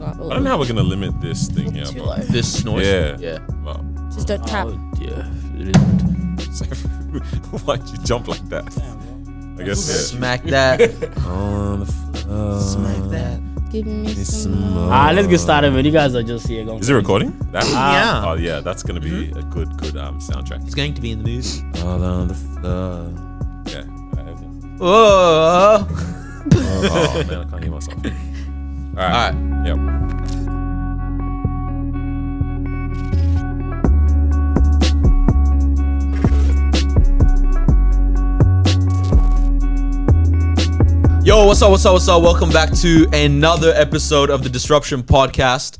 I don't know how we're gonna limit this thing here. This noise. Yeah. Well, Just don't tap. Yeah. It is. why'd you jump like that? I guess Smack that. on the floor. Smack that. Give me some more. Let's get started, man. You guys are just here going. Is it recording? That? Yeah. Oh yeah, that's gonna be a good soundtrack. He's going to be in the mood. All on the floor. Yeah. Whoa. Oh man, I can't hear myself. All right. Yep. Yo, what's up? Welcome back to another episode of the Disruption Podcast,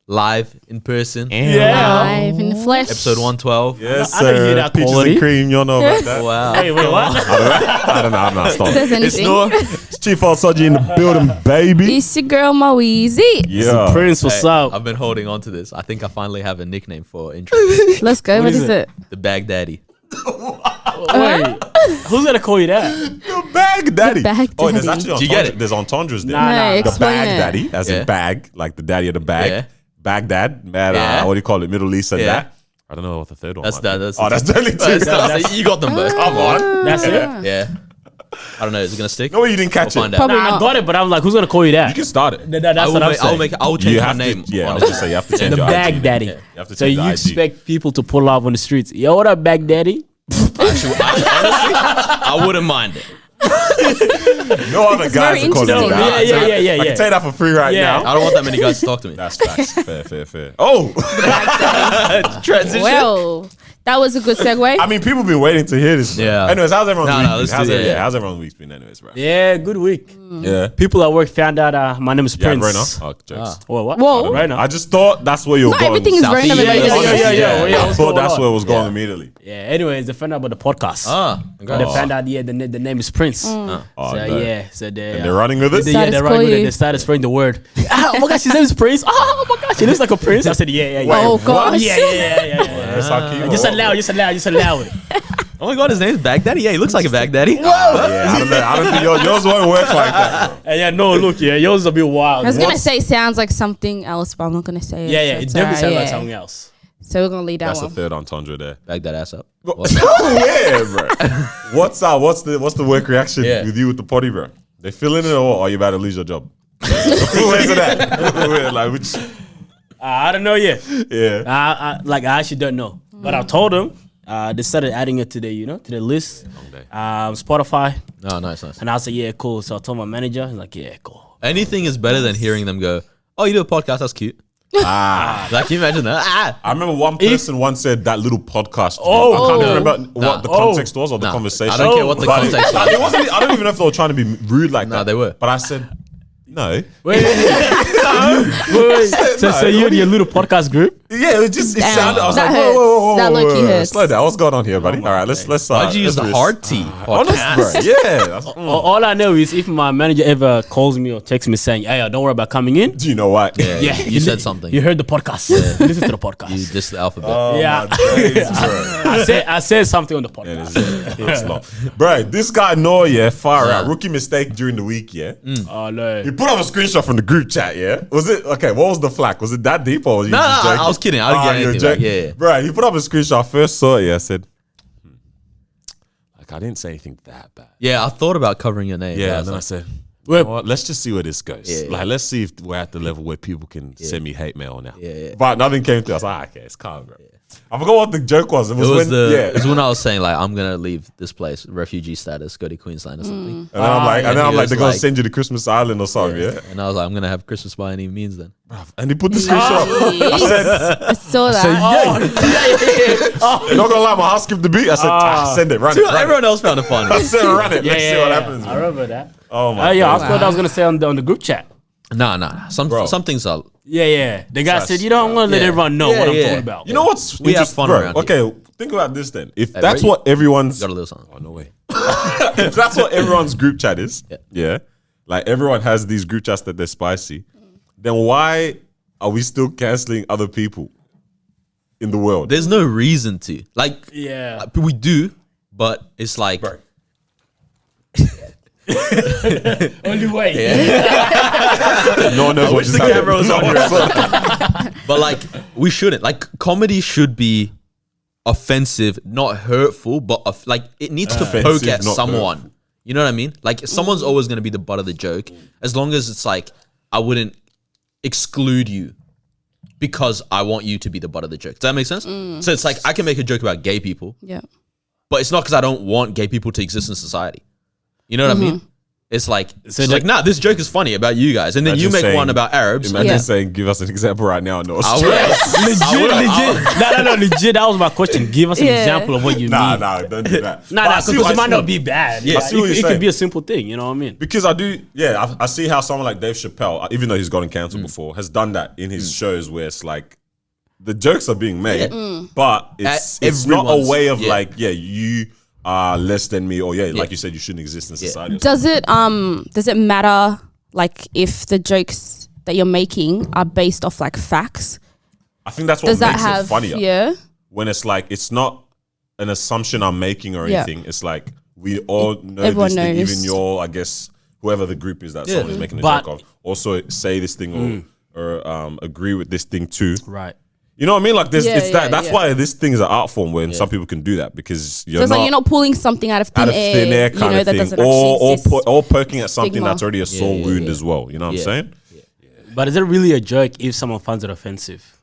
live in person. Live in the flesh. Episode 112. Yes, I didn't hear that Peaches quality. and cream, y'all know about that. Wow. Hey, wait, what? I don't know. I'm not stopping. Says anything. It's Chief Alsoji in the building, baby. It's your girl Moeezy. Yeah. Prince, what's Hey, up? I've been holding on to this. I think I finally have a nickname for intro. Let's go. What is it? The Baghdaddy. Wait, who's gonna call you that? The bag daddy. The bag Oh, there's daddy. actually Do you get it? There's entendres there. Nah, No, The explain bag it. daddy, as Yeah. in bag, like the daddy of the bag. Yeah. Baghdad, man. Yeah. What do you call it? Middle East and Yeah. that. I don't know what the third one. That's might that. be. That's Oh, that's only two. that's you got them both. Come on. That's it. Yeah. I don't know. Is it gonna stick? No way you didn't catch We'll it. find out. Probably Nah, I not. got it, but I was like, who's gonna call you that? You can start it. That's I will what I'm make, saying. I will change You my have name. to. Yeah, I on was it. just say you have to change The your bag IG. daddy. You have to So change you your IG. expect people to pull up on the streets? Yo, what up, Baghdaddy? Honestly, I wouldn't mind it. No other It's guys very are calling you interesting. that. Yeah. I can tell you that for free right Yeah. now. I don't want that many guys to talk to me. That's facts. Fair. Oh, Transition. Well, that was a good segue. I mean, people been waiting to hear this. Bro. Yeah. Anyways, how's everyone's No, week? no, let's been? do it, How's everyone's week been? Anyways, bro. Yeah, good week. Yeah. People at work found out my name is Yeah, Prince. right now. Oh, jokes. What? Whoa. Right now. I just thought that's where you were Not going. everything is Southeast. random. Yeah, yeah. I What's thought going that's on? where it was going immediately. Yeah. Anyways, they found out about the podcast. They congrats. found out, the name is Prince. Oh, So no. yeah, so they And they're running with it? Yeah, they're Status running with quo. it. They started spreading the word. Oh my gosh, his name is Prince. Oh my gosh, he looks like a prince. I said, yeah. Oh, Wait, gosh. Yeah. That's how cute. Just allow it. Oh my god, his name's Baghdaddy? Yeah, he looks like a Baghdaddy. Yeah, I don't know. I don't think yours won't work like that. Bro. Yeah, no, look, yours is a bit wild. I was gonna say sounds like something else, but I'm not gonna say it. Yeah, so it it's definitely sounds alright, like yeah. something else. So we're gonna leave that That's the one. third entendre there. Bag that ass up. Yeah, bro. What's up? What's the work reaction Yeah. with you with the potty, bro? They feeling it or what? Or are you about to lose your job? Where's it at? Like, which? I don't know yet. Yeah. I actually don't know. But I told them. They started adding it to the list. Spotify. Oh, nice. And I said, yeah, cool. So I told my manager, he's like, yeah, cool. Anything is better than hearing them go, oh, you do a podcast, that's cute. Like, can you imagine that? I remember one person once said that little podcast. Oh. I can't even remember Nah. what the context was or the Nah, conversation. I don't care what the But context was. it wasn't. I don't even know if they were trying to be rude like that. Nah, they were. But I said no. Wait. So you and your little podcast group? Yeah, it sounded. I was That like, hurts. whoa, That low-key hurts. slow down. What's going on here, buddy? All right, let's. Why'd you use the hard T? Honest, bro. Yeah. That's- All I know is if my manager ever calls me or texts me saying, hey, don't worry about coming in. Do you know what? Yeah, Yeah, you said something. You heard the podcast. Listen to the podcast. You dissed the alphabet. Oh, Yeah. my days, bro. I said something on the Yeah, podcast. this is long. Bro, this guy Noah, far out. Rookie mistake during the week, Oh no. He put up a screenshot from the group chat, Was it okay? What was the flack? Was it that deep or was you No, just no, joking? I was kidding. I didn't get you were anything back. joking. Yeah. Bro, he put up a screenshot. I first saw it, I said, like I didn't say anything that bad. Yeah, I thought about covering your name. Yeah, but and then I was said, Wait. you know what? Let's just see where this goes. Yeah, Like, let's see if we're at the level where people can send me hate mail now. Yeah. But nothing came through. I was like, okay, it's calm, bro. I forgot what the joke was. It was, It was when, it was when I was saying like I'm gonna leave this place, refugee status, go to Queensland or something. And then I'm like, he they're was gonna like- send you to Christmas Island or something, yeah. And I was like, I'm gonna have Christmas by any means then. And he put the screenshot. I said, I saw that. you're not gonna lie, my heart skipped the beat. I said, send it, run it. Everyone else found it I funny. said, run it. Let's see what happens. I bro. remember that. Oh my Yeah, I God. thought I was gonna say on the group chat. Nah. Bro. Some things are. Yeah. The guy Trust, said, I'm gonna let Yeah. everyone know Yeah, what I'm yeah. talking about. You know what's We have interest- fun bro, around here. Okay, think about this then. If Hey, that's bro, what everyone's Got a little something. oh no way. If that's what everyone's group chat is, yeah, like everyone has these group chats that they're spicy, then why are we still canceling other people in the world? There's no reason to. Like, Yeah. we do, but it's like Only way. No one knows I what wish just the happened. camera was on. But like, we shouldn't. Like, comedy should be offensive, not hurtful, but like it needs to poke Offensive, at not someone. hurtful. You know what I mean? Like, someone's always going to be the butt of the joke, as long as it's like, I wouldn't exclude you because I want you to be the butt of the joke. Does that make sense? So it's like, I can make a joke about gay people, Yeah. but it's not because I don't want gay people to exist in society. You know what I mean? It's like, nah, this joke is funny about you guys, and then you Imagine make saying- one about Arabs. Imagine Yeah. saying, give us an example right now. No, I would. Legit. No, legit. That was my question. Give us an Yeah. example of what you mean. don't do that. Nah, But I see because what- it might not be bad. Yeah, Like, I see what you're it saying. could be a simple thing. You know what I mean? Because I do, I see how someone like Dave Chappelle, even though he's gotten cancelled before, has done that in his shows where it's like the jokes are being made, but it's not a Everyone's- way of yeah. like, you are less than me, or like you said, you shouldn't exist in society. or Does it matter like if the jokes that you're making are based off like facts? I think that's what Does that makes have it funnier. yeah? When it's like, it's not an assumption I'm making or Yeah. anything. It's like, we all know Everyone this thing, knows. even your, I guess, whoever the group is that someone is making a But- joke of, also say this thing or agree with this thing too. Right. You know what I mean? Like this, Yeah, it's that. yeah, That's yeah. why this thing is an art form when some people can do that because you're So it's not like you're not pulling something out of thin air, kind you know, of that thing, doesn't or actually exist. or poking at something Stigma. that's already a sore wound as well. You know what I'm Yeah. saying? But is it really a joke if someone finds it offensive?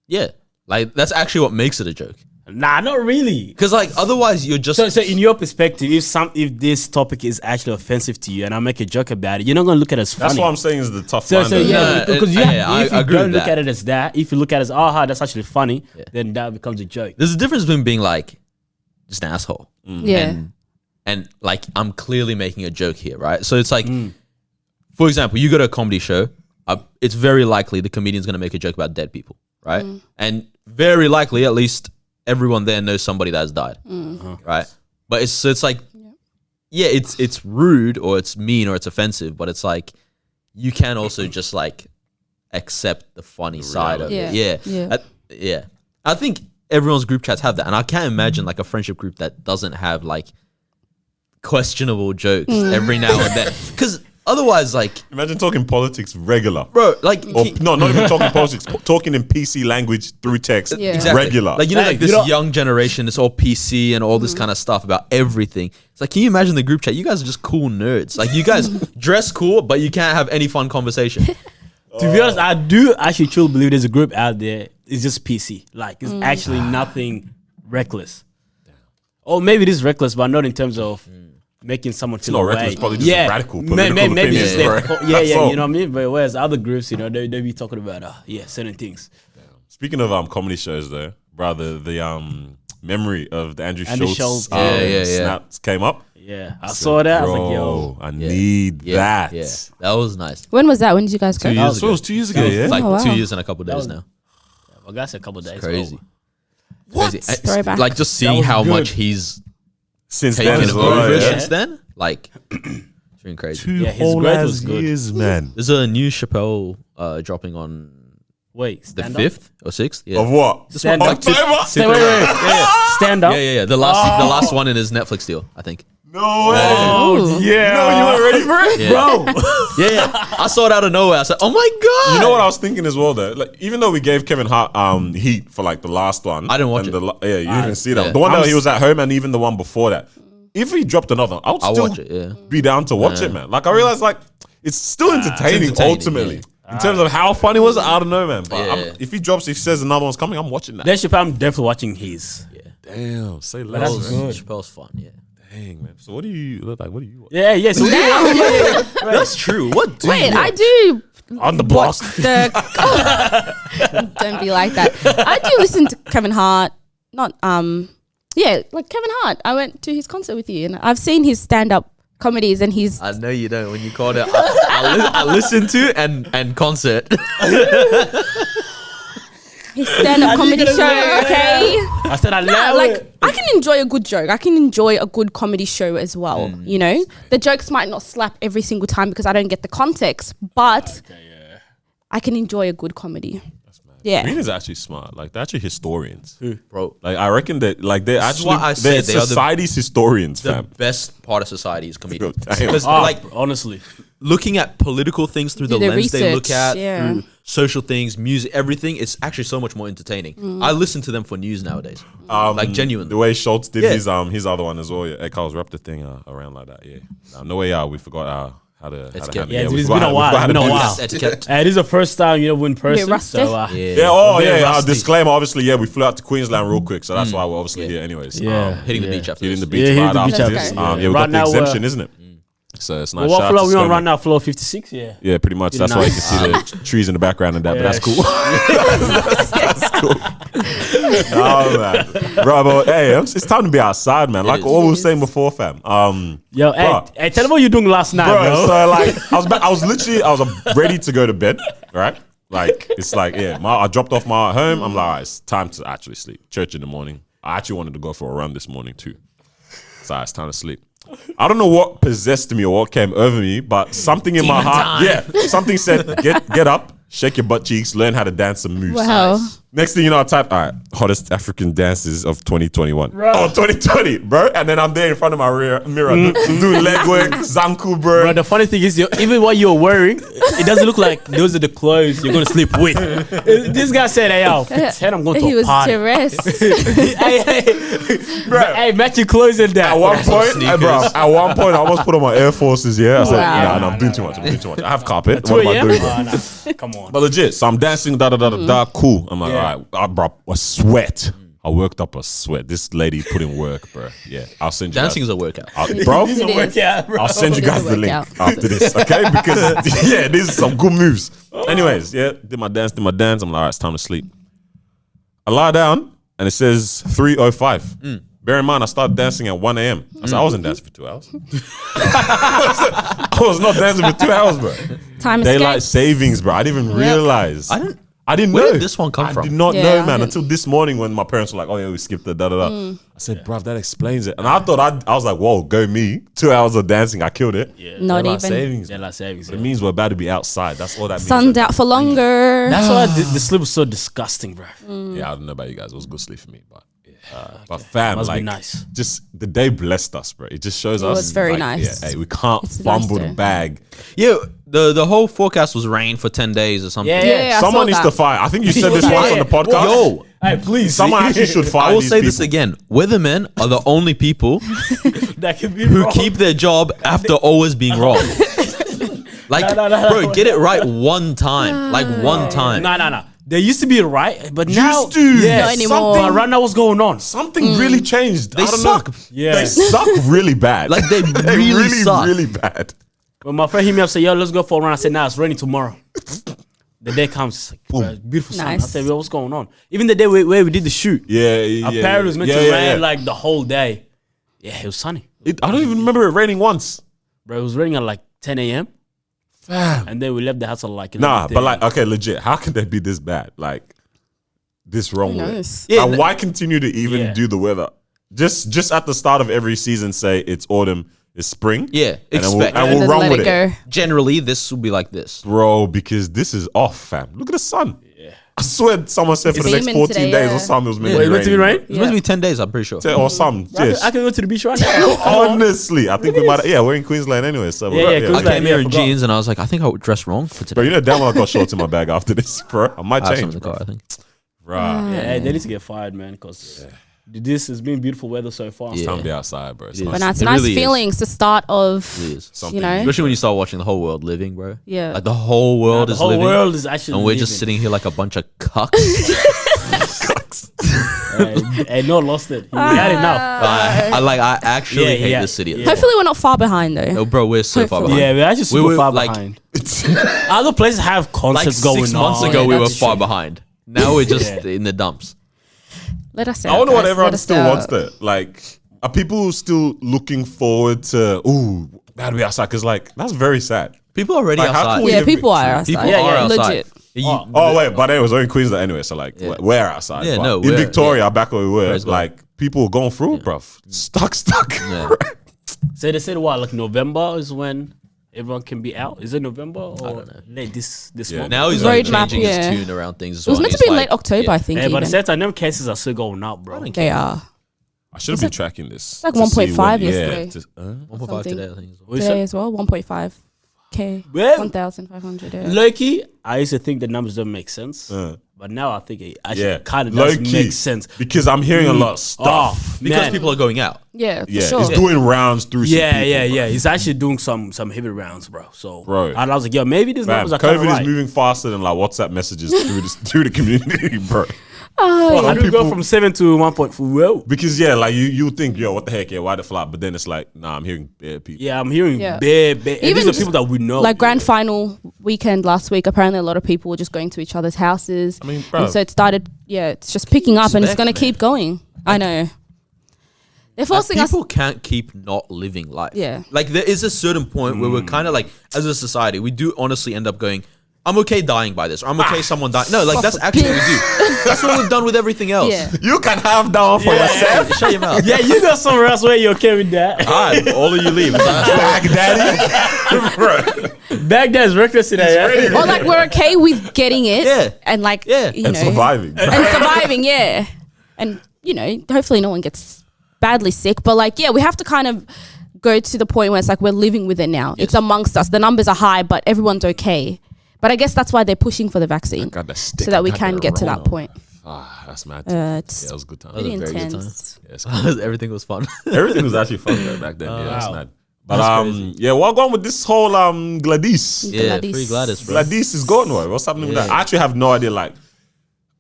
Yeah, like that's actually what makes it a joke. Nah, not really. Because like otherwise you're just So in your perspective, if this topic is actually offensive to you and I make a joke about it, you're not gonna look at it as funny. That's what I'm saying is the tough So, line. so though. yeah, No, because I if you agree don't with look that. at it as that, if you look at it as, that's actually funny, then that becomes a joke. there's a difference between being like just an asshole Yeah. and like I'm clearly making a joke here, right? So it's like, for example, you go to a comedy show, it's very likely the comedian's going to make a joke about dead people, right? And very likely, at least everyone there knows somebody that has died, right? But it's like, it's rude or it's mean or it's offensive, but it's like you can also just like accept the funny side of reality. it. Yeah. Yeah. I think everyone's group chats have that, and I can't imagine like a friendship group that doesn't have like questionable jokes every now and then, because otherwise, like, Imagine talking politics regular. bro, like, Or, no, not even talking politics. Talking in PC language through text. Yeah. exactly. Regular. Like, you know, Hey, like this you know- young generation, it's all PC and all this kind of stuff about everything. It's like, can you imagine the group chat? You guys are just cool nerds. Like, you guys dress cool, but you can't have any fun conversation. To be honest, I do actually truly believe there's a group out there. It's just PC. Like it's actually nothing reckless. Or maybe it is reckless, but not in terms of making someone feel not away. reckless, probably just radical political maybe opinions, just their, bro. yeah, That's yeah, all. you know what I mean. But whereas other groups, you know, they be talking about certain things. Speaking of comedy shows, though, brother, the memory of the Andrew Andrew Schultz Schultz, yeah. snaps came up. Yeah, I saw that. I was like, yo, Bro, I need that. Yeah, that was nice. When was that? When did you guys go? 2 years So it was 2 years ago, It's yeah? like Oh, wow. 2 years and a couple days now. I guess a couple days. Crazy. ago. What? Throwback. Like just seeing was how good. much he's Since then taken as well, over yeah. since then. Like, it's been crazy. 2 Yeah, his whole growth ass was good. years, man. There's a new Chappelle dropping on Wait, the stand up? 5th or 6th. Yeah. Of what? Stand up. October? Wait. Stand up. Yeah. The last one in his Netflix deal, I think. No way. Ooh. Yeah. No, you weren't ready for it? Yeah. Bro. Yeah. I saw it out of nowhere. I said, "Oh my god!" You know what I was thinking as well, though? Like, even though we gave Kevin Hart heat for like the last one. I didn't watch and it. Yeah, you didn't see that. yeah. The one that he was at home and even the one before that. If he dropped another, I would I'll still watch it, yeah. be down to watch it, man. Like, I realized, like, it's still entertaining, entertaining, ultimately. In terms of how funny was it, I don't know, man. But Yeah. if he says another one's coming, I'm watching that. Then Chappelle, I'm definitely watching his. Damn, say that's less. good. Chappelle's fun. Yeah. Dang, man. So what do you look like? What do you watch? Yeah. So That's true. What do Wait, you I do on the block. watch the. Don't be like that. I do listen to Kevin Hart. Not yeah, like Kevin Hart. I went to his concert with you, and I've seen his stand-up comedies, and he's I know you don't. When you called it, I listened to and concert. his stand-up comedy show. Okay. I said I Nah, love like it. I can enjoy a good joke. I can enjoy a good comedy show as well. You know, the jokes might not slap every single time because I don't get the context, but I can enjoy a good comedy. Yeah. Comedians are actually smart. Like they're actually historians. bro. Like I reckon that like they're That's actually why I they're said they are the- society's historians, The fam. best part of society is comedians. Damn. Because Ah, like honestly, looking at political things through the Do the lens they look research, at, yeah. through social things, music, everything, it's actually so much more entertaining. I listen to them for news nowadays. Like genuinely. The way Schultz did Yeah. his other one as well. Yeah, Echo's wrapped the thing around like that. Yeah. No way out. We forgot how to Etiquette. handle Yeah, it. it's we been forgot a while, we forgot it's been how a to do while. this. Etiquette. this is the first time you know in person. rusty. So Yeah, oh Very yeah. Our rusty. disclaimer, obviously, yeah, we flew out to Queensland real quick, so that's why we're obviously here anyways. Yeah. Hitting the beach after Hitting the this. beach Yeah, hit right the beach after after this. this. Yeah, we Right got the now, exemption, isn't it? So it's nice. what Shout out floor to we on Skirmish. right now? Floor 56. Yeah. Yeah, pretty much. That's why you can see the trees in the background and that, but Yeah, that's cool. that's cool. Oh man, bro, but hey, it's time to be outside, man. Like is. what we were saying before, fam. Yo, Bro. hey, tell them what you doing last night, bro. bro. So like, I was ready to go to bed, right? Like it's like I dropped off my home. I'm like, all right, it's time to actually sleep. Church in the morning. I actually wanted to go for a run this morning too. So it's time to sleep. I don't know what possessed me or what came over me, but something in my heart, something said, get up, shake your butt cheeks, learn how to dance some moves. Wow. Next thing you know, I type, all right, hottest African dances of 2021. Oh, 2020, bro. And then I'm there in front of my mirror doing leg work, Zanku, bro. Bro, the funny thing is, even what you're wearing, it doesn't look like those are the clothes you're gonna sleep with. This guy said, "Hey, yo, pretend I'm going to He a was party." to rest. Hey, match your clothes in there. At one point, sneakers. bro, at one point, I almost put on my Air Forces, yeah. I said, Wow. nah, I'm doing too much. I have carpet. 2 What am I a.m.? doing, bro? Oh, nah. Come on. But legit, so I'm dancing, cool. I'm like, all right, bro, a sweat. I worked up a sweat. This lady put in work, bro. Yeah, I'll send you. Dancing guys, is a workout. bro. This is a It is. workout, bro. I'll send you It is guys a the link workout. after this, okay? Because yeah, these are some good moves. Anyways, yeah, did my dance. I'm like, all right, it's time to sleep. I lie down and it says 3:05. Bear in mind, I started dancing at 1 a.m. I said I wasn't dancing for 2 hours. I was not dancing for 2 hours, bro. Time Daylight escape. savings, bro. I didn't even realize. I didn't Where know. did this one come from? I did not Yeah, know, I man, didn't- until this morning when my parents were like, "Oh yeah, we skipped the da da da." I said, "Bruv, that explains it." And I thought I was like, "Whoa, go me! 2 hours of dancing, I killed it." Yeah. Not Daylight even. savings. Daylight savings. It means we're about to be outside. That's all that means. Sun's out for longer. That's why the sleep was so disgusting, bro. Yeah, I don't know about you guys. It was good sleep for me, but but fam, Must be like, nice. just the day blessed us, bro. It just shows us. was very like, nice. Yeah, hey, we can't It's fumble nice the to- bag. Yeah, the whole forecast was rain for 10 days or something. Yeah, Yeah, I Someone saw needs that. to fire. I think you said this Yeah. once on the podcast. Yo, Hey, please. Someone actually should fire I will these say this people. again. Weathermen are the only people that can be who wrong. keep their job after always being wrong. Like, No, bro, get it right one time. Like, one time. No. They used to be right, but now, Used to. yeah, Not anymore. But right now, what's going on? Something really changed. They I don't suck. Know. Yeah. They suck really bad. Like, they really suck. really bad. When my friend hit me up, said, "Yo, let's go for a run." I said, "Nah, it's raining tomorrow." The day comes, it's like, bro, beautiful sun. Nice. I said, "Yo, what's going on?" Even the day where we did the shoot, Yeah, apparently it was meant to rain like the whole day. Yeah, it was sunny, I don't even remember it raining once. bro. It was raining at like 10 a.m. Fam. and then we left the house at like Nah, 11:30. but like, okay, legit. How can they be this bad? Like, this wrong with it? knows? Yeah, Like, why continue to even Yeah. do the weather? Just at the start of every season, say it's autumn, it's spring. Yeah, and then expect. we'll And then run let with it it. go. Generally, this will be like this. Bro, because this is off, fam. Look at the sun. Yeah. I swear someone said for the next beaming 14 today, days yeah. or something it was meant Wait, meant to be rain? It's supposed to be 10 days, I'm pretty sure. Or something. Yes. I can go to the beach right now. Honestly, I think we might. Yeah, we're in Queensland anyway. So Yeah, we're- yeah, I Queensland. came here I in forgot. jeans and I was like, I think I would dress wrong for Bro, today. you know damn well I got shorts in my bag after this, bro. I might I have change, some in the bro. car, I think. Right. Yeah, hey, they need to get fired, man, because this has been beautiful weather so far. Yeah. Time to be outside, bro. It's It nice. But now it's It nice really is. feelings. The start of, It is. Something. you know, Especially when you start watching the whole world living, bro. Yeah. Like the whole world The is whole living. world is actually and we're just living. sitting here like a bunch of cucks. Hey, no, lost it. He had enough. I actually Yeah, hate yeah, this city. yeah. hopefully we're not far behind though. No, bro, we're so far Hopefully. behind. Yeah, we're actually super were, far like- behind. Other places have Like concerts going 6 on. months ago, we Yeah, were that's far true. behind. Now we're just in the dumps. Let us out. I wonder what guys. everyone Let us still out. wants there. Like, are people still looking forward to, ooh, gotta be outside? Because, like, that's very sad. People are already Like, how outside. can we- Yeah, people are outside. People Yeah, are yeah, outside. legit. You- Oh, wait, but it was only Queensland anyway, so, like, we're outside. Yeah, But no, in we're- Victoria, yeah. back where we were, Praise God. like, people were going through it, bruv. Stuck. Yeah. So they said what, like November is when everyone can be out? Is it November or don't know. late this Yeah. month? Now he's like Roadmap, changing yeah. his tune around things as It was well. meant to He's be like- late October, yeah. I think. Yeah, but at the even. same time, them cases are still going up, bro. They are. I should have been tracking this. It's like to see 1.5 when- yesterday. 1.5 Something. today, I think. As well. What you Today say? as well, 1.5k, Well, 1,500. Yeah. low-key, I used to think the numbers don't make sense. But now I think it actually kind of does Low-key, make sense. because I'm hearing a lot of stuff. Because Man. people are going out. Yeah, for Yeah, sure. it's doing rounds through. Some Yeah, people, yeah, bro. yeah. He's actually doing some heavy rounds, bro. So, Bro. and I was like, yo, maybe these Fam, numbers are kind of COVID right. is moving faster than like WhatsApp messages through the community, bro. How do we go people- from 7 to 1.4? Well, Because yeah, like you think, yo, what the heck, yeah, why the flop? But then it's like, nah, I'm hearing bare people. yeah, I'm hearing Yeah. bad. And Even these are people that we know. Like grand final weekend last week, apparently a lot of people were just going to each other's houses. I mean, bro. And so it started, it's just picking up and it's Respect, going to keep going. I know. They're forcing us. People can't keep not living life. Yeah. Like there is a certain point where we're kind of like, as a society, we do honestly end up going, I'm okay dying by this, or I'm okay someone dying. No, like that's actually what we do. That's what we've done with everything else. Yeah. You can have that one for yourself. Shut your mouth. yeah, you go somewhere else where you're okay with that. All right, all of you leave. Back daddy. Bro. Back there is reckless today. Yeah? Or like we're okay with getting it. Yeah. And like, Yeah. you And know. surviving. And surviving, yeah. And, hopefully no one gets badly sick. But like, yeah, we have to kind of go to the point where it's like we're living with it now. It's amongst us. The numbers are high, but everyone's okay. But I guess that's why they're pushing for the vaccine. Got that stick. So that we Got can that get to that Rona. point. Ah, that's mad. It's Yeah, it was a good time. pretty a very good intense. Yeah, it's cool. Everything was fun. Everything was actually fun though back then. Yeah, that's Wow. mad. But yeah, what going with this whole Gladys? Yeah, Gladys. free Gladys, bro. Gladys is gone. What? What's happening with that? I actually have no idea. Like,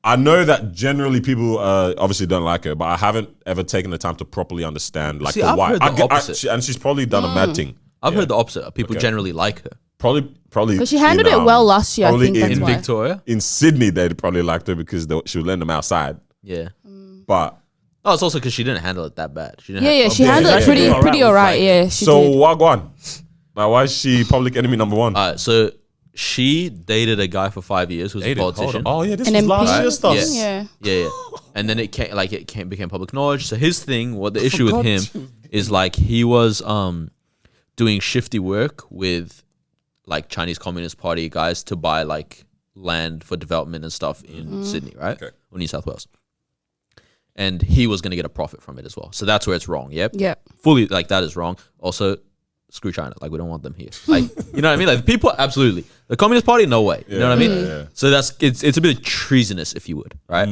I know that generally people obviously don't like her, but I haven't ever taken the time to properly understand like See, the I've why. heard the opposite. And she's probably done a mad thing. I've heard the opposite. People Okay. generally like her. Probably. Because she handled it well last year, I probably think that's In why. Victoria? in Sydney, they'd probably liked her because she would lend them outside. Yeah. But Oh, it's also because she didn't handle it that bad. She didn't Yeah, have- she handled it yeah, pretty, yeah. pretty alright. Yeah, she so did. what going? Like, why is she public enemy number one? Alright, so she dated a guy for 5 years who's a politician. Oh yeah, this An was MP. last year's stuff. Yeah. Yeah. Yeah. And then became public knowledge. So his thing, what the issue with him is like he was doing shifty work with like Chinese Communist Party guys to buy like land for development and stuff in Sydney, right? Okay. Or New South Wales. And he was going to get a profit from it as well. So that's where it's wrong. Yep. Yeah. Fully, like that is wrong. Also, screw China. Like we don't want them here. Like you know what I mean? Like people, absolutely. The Communist Party, no way. You know what I mean? Yeah. So it's a bit treasonous, if you would, right?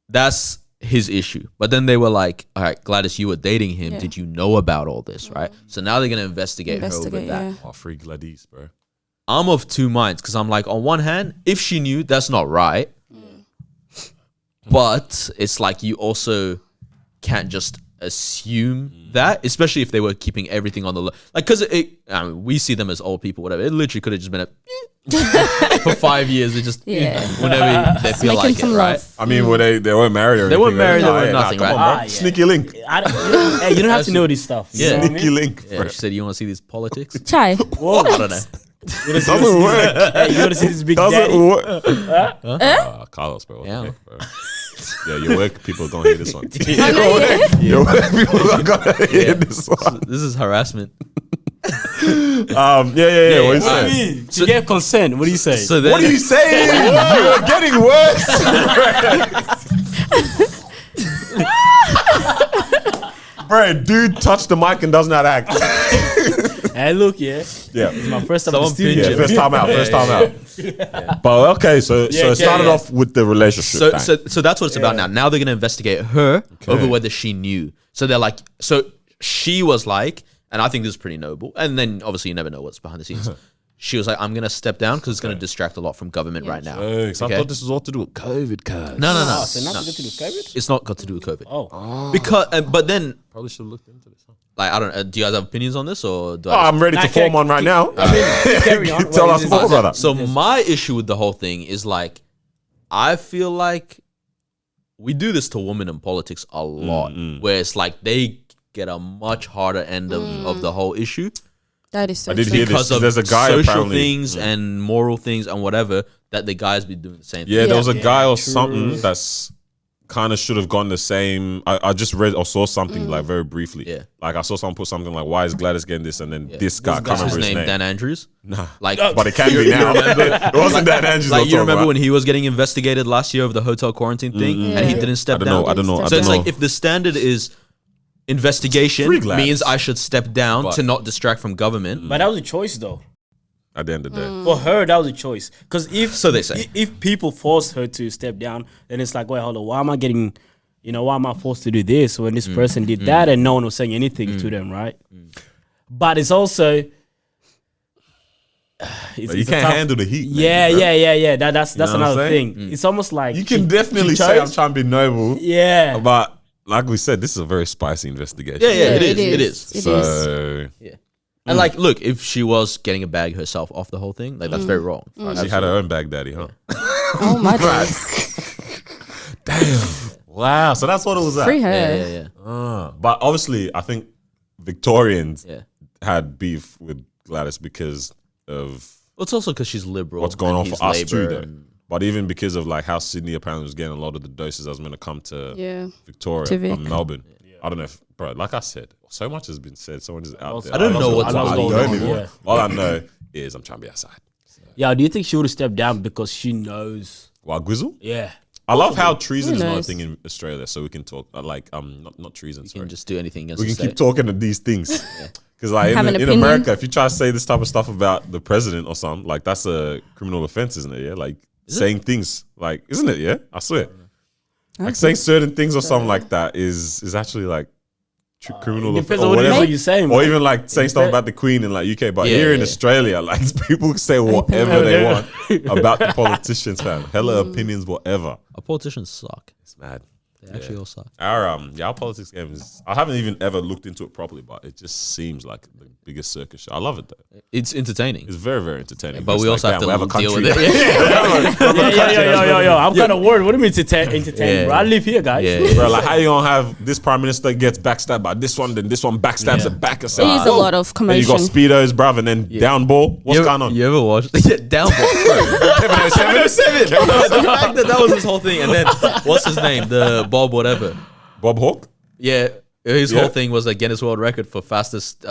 That's his issue. But then they were like, all right, Gladys, you were dating him. Yeah. Did you know about all this, right? So now they're going to investigate her over Investigate, that. yeah. Oh, free Gladys, bro. I'm of two minds because I'm like, on one hand, if she knew, that's not right. But it's like you also can't just assume that, especially if they were keeping everything on the low. Like, because we see them as old people, whatever. It literally could have just been for 5 years. They just, Yeah. whenever they feel Making like it, some right? love. I mean, were they weren't married or They anything? weren't married, they were yeah, nothing, come right? on, bro. Ah, yeah. Sneaky link. You don't have to know this stuff. You know what I Sneaky mean? link, Yeah, bro. she said, you want to see these politics? Chai. Whoa. I don't know. Doesn't work. Hey, you want to see this big Doesn't daddy? work. Carlos, bro. What the Yeah. heck, bro? Yeah, your work people are gonna hear this one. I know, yeah. Your work people are gonna hear this one. This is harassment. Yeah. What do you yeah. say? To get consent, what do you say? So then, What are you saying? You're getting worse. Bro, dude touched the mic and does not act. Hey, look, yeah. Yeah. My first time in the Someone studio. pinch Yeah, first time out. First time out. But okay, so it started yeah. off with the relationship. so that's what it's about now. Now they're gonna investigate her over whether she knew. So they're like, so she was like, and I think this is pretty noble. And then obviously you never know what's behind the scenes. She was like, I'm gonna step down because it's gonna distract a lot from government right now. Thanks. I Okay? thought this was all to do with COVID, cuz. No. Oh, so nothing to do with COVID? It's not got to do with COVID. Oh. Because, but then, Probably should have looked into this. like, I don't know. Do you guys have opinions on this, or do Oh, I? I'm ready to form one right now. Carry on. Tell What us is more, it? brother. So my issue with the whole thing is like, I feel like we do this to women in politics a lot, where it's like they get a much harder end of the whole issue That is so I did true. hear this. because of There's a guy social apparently. things and moral things and whatever that the guys be doing the same Yeah, thing. there was a Yeah, guy or true. something that's kind of should have gone the same. I just read or saw something like very briefly. Yeah. Like I saw someone put something like, "Why is Gladys getting this?" And then this guy, I can't What's remember his his name? name. Dan Andrews. Nah, Like, but it can be now. It wasn't Dan Andrews. like you remember when he was getting investigated last year over the hotel quarantine thing, and he didn't step down. I don't know. So it's like if the standard is investigation Free Gladys. means I should step down But- to not distract from government. But that was a choice, though. at the end of the day. For her, that was a choice. Because if So they say. if people force her to step down, then it's like, wait, hold on, why am I getting, why am I forced to do this when this person did that and no one was saying anything to them, right? But it's also, But you can't handle the heat. Yeah. That's know what I'm another saying? thing. It's almost like You can definitely she say I'm chose- trying to be noble. Yeah. But like we said, this is a very spicy investigation. Yeah, it is. It is. It is. So Yeah. And like, look, if she was getting a bag herself off the whole thing, like that's very wrong. she had her own Baghdadi, huh? Oh my days. Damn. Wow. So that's what it was at. Free her. Yeah. But obviously, I think Victorians Yeah. had beef with Gladys because of Well, it's also because she's liberal. what's going and on he's for us too, Labour though. and- But even because of like how Sydney apparently was getting a lot of the doses that was going to come to Yeah. Victoria To Vic. from Melbourne. I don't know if, bro, like I said, so much has been said. Someone is out there. I don't know what's I going don't on, even- yeah. All I know is I'm trying to be outside. Yeah, do you think she would have stepped down because she knows? Wow, Gwizzle? Yeah. I love how treason is not a knows? thing in Australia, so we can talk not treason. You Sorry, can just do anything against we the can keep state. talking of these things because, like Have an in opinion. America, if you try to say this type of stuff about the president or something, like that's a criminal offense, isn't it? Yeah, like saying things like, isn't it? Yeah, I swear. Like saying certain things or something like that is actually like criminal It offense depends or on what it is whatever. you're saying. Or man. even like saying stuff about the Queen in like UK, but Yeah, here in yeah. Australia, like people say whatever they want about the politicians, fam. Hella opinions, whatever. Our politicians suck. It's mad. They actually all suck. Our politics game is. I haven't even ever looked into it properly, but it just seems like the biggest circus show. I love it though. It's entertaining. It's very very entertaining. But It's we like, also have damn, we to a deal country with it. that- Yo. I'm kind of worried. What do you mean entertaining, Yeah. bro? I live here, guys. Yeah. Bro, like how you gonna have this prime minister gets backstabbed by this one, then this one backstabs the back of It is a lot of Then you got commotion. speedos, bruv, and then down ball. What's going on? You ever watched? Yeah, down ball. 707. The fact that was his whole thing, and then what's his name? The Bob whatever. Bob Hawke. Yeah, his Yeah. whole thing was a Guinness World Record for fastest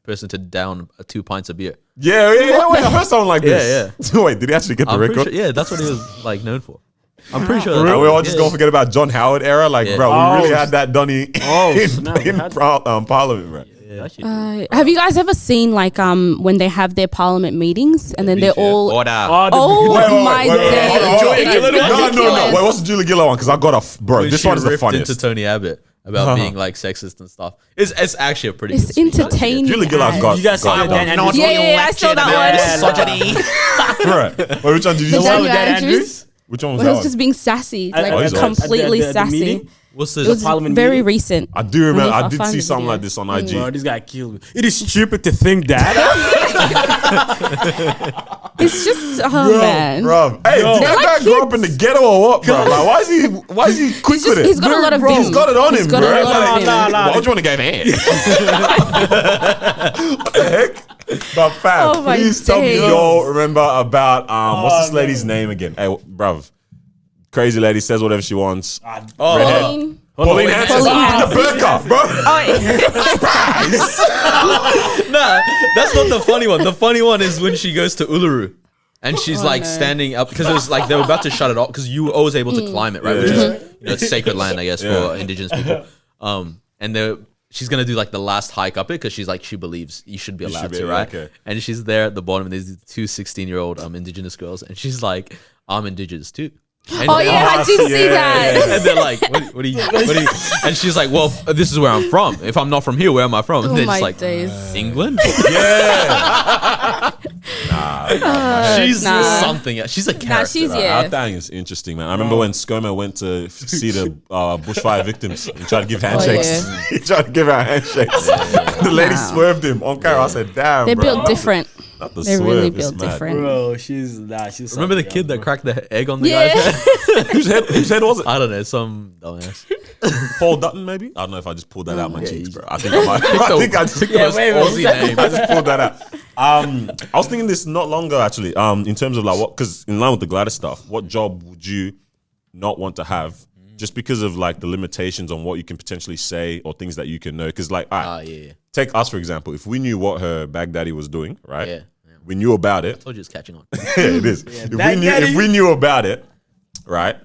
person to down 2 pints of beer. Yeah. Wait, I heard something like this. Yeah. Wait, did he actually get the I'm pretty record? sure, yeah, that's what he was like known for. I'm pretty sure. And we're all just yeah. gonna forget about John Howard era, like, Yeah. bro. Oh, We really had that done in snap, we had Parliament, bro. That shit- Have you guys ever seen like when they have their parliament meetings and then they're all Order. oh my days. Hold on. It is No. ridiculous. Wait, what's the Julie Gillard one? Because I got bro. When This she one is the ripped funniest. into Tony Abbott about being like sexist and stuff. It's actually a pretty. It's good speech. entertaining. Julie Gillard's as- got. You guys saw got Dan done. Andrews? Yeah, I saw that one. Right. Wait, which one did you The see? Daniel Dan Andrews. Andrews? Which one was Well, that he was one? just being sassy, like he's alright. completely At the sassy. meeting? What's It this? was Parliament very meeting? recent. I do remember. I I did found see the something video. like this on IG. Bro, this guy killed me. It is stupid to think that. It's just oh man. Bro, hey, did that like guy grow up in the ghetto or what, bro? Like, why is he quick with it? He's got a lot of Bro, vim. he's got it on He's him, got bro. a lot of vim. Why would you want to go there? What the heck? But fam, Oh my please tell me days. y'all remember about what's this lady's name again? Hey, bruv. Crazy lady says whatever she wants. Redhead. Pauline. Pauline Hanson. Pauline The burqa, bro. Nah, that's not the funny one. The funny one is when she goes to Uluru. And she's like standing up because it was like they were about to shut it off because you were always able to climb it, right? Which is it's sacred land, I guess, for indigenous people. And she's gonna do like the last hike up it because she's like she believes you should be allowed should be, to, right? okay. And she's there at the bottom and there's these two 16-year-old indigenous girls and she's like, I'm indigenous too. And Oh yeah, I did see that. And they're like, what are you? And she's like, well, this is where I'm from. If I'm not from here, where am I from? And Oh they're my just like, days. England? Yeah. She's Nah. something. She's a character. Nah, she's Our thing is interesting, man. I remember when ScoMo went to see the bushfire victims. He tried to give handshakes. yeah. He tried to give her handshakes. The lady swerved him on camera. I said, "Damn, They're bro. built different. Not the They're swerve, really it's built mad. different. Bro, she's Remember the kid that cracked the egg on the Yeah. guy's head? Whose head was it? I don't know, some dumbass. Paul Dutton, maybe? I don't know if I just pulled that out my cheeks, you- bro. I think I might. I think I just, The most Aussie name. I just pulled that out. I was thinking this not long ago, actually. In terms of like what, because in line with the Gladys stuff, what job would you not want to have just because of like the limitations on what you can potentially say or things that you can know. Because like, all right, Yeah. take us for example. If we knew what her Baghdadi was doing, right? Yeah. We knew about it. Told you it's catching on. Yeah, it is. If we knew about it, right,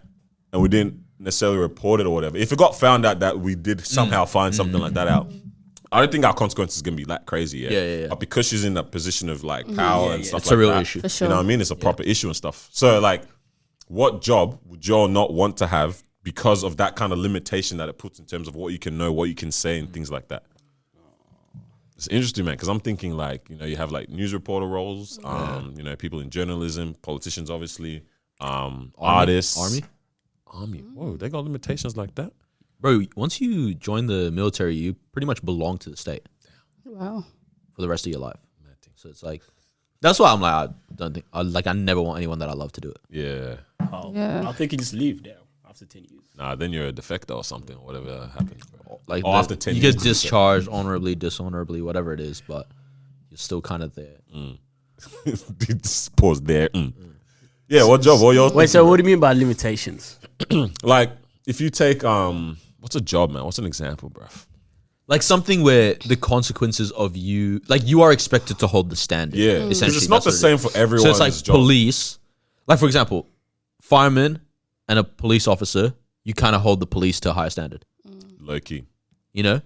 and we didn't necessarily report it or whatever, if it got found out that we did somehow find something like that out, I don't think our consequences is gonna be that crazy. Yeah. But because she's in that position of like power and stuff, It's a real that, issue. For sure. You know what I mean? It's a proper issue and stuff. So like, what job would y'all not want to have because of that kind of limitation that it puts in terms of what you can know, what you can say, and things like that? It's interesting, man, because I'm thinking like, you know, you have like news reporter roles, you know, people in journalism, politicians, obviously, artists, army. Whoa, they got limitations like that. Bro, once you join the military, you pretty much belong to the state Wow. for the rest of your life. So it's like, that's why I'm like, I don't think, I never want anyone that I love to do it. Yeah. Yeah. I think you just leave there after 10 years. Nah, then you're a defector or something, or whatever happens. Like Or after 10 you years, get discharged honorably, dishonorably, whatever it is, but you're still kind of there. Just pause there. Yeah, what job? What yours? Wait, so what do you mean by limitations? Like, if you take what's a job, man? What's an example, bruv? Like something where the consequences of you, like you are expected to hold the standard. Yeah, because essentially. it's not the That's what it same is. for everyone. So it's like job. police, like for example, fireman and a police officer, you kind of hold the police to a higher standard, Low key. you know?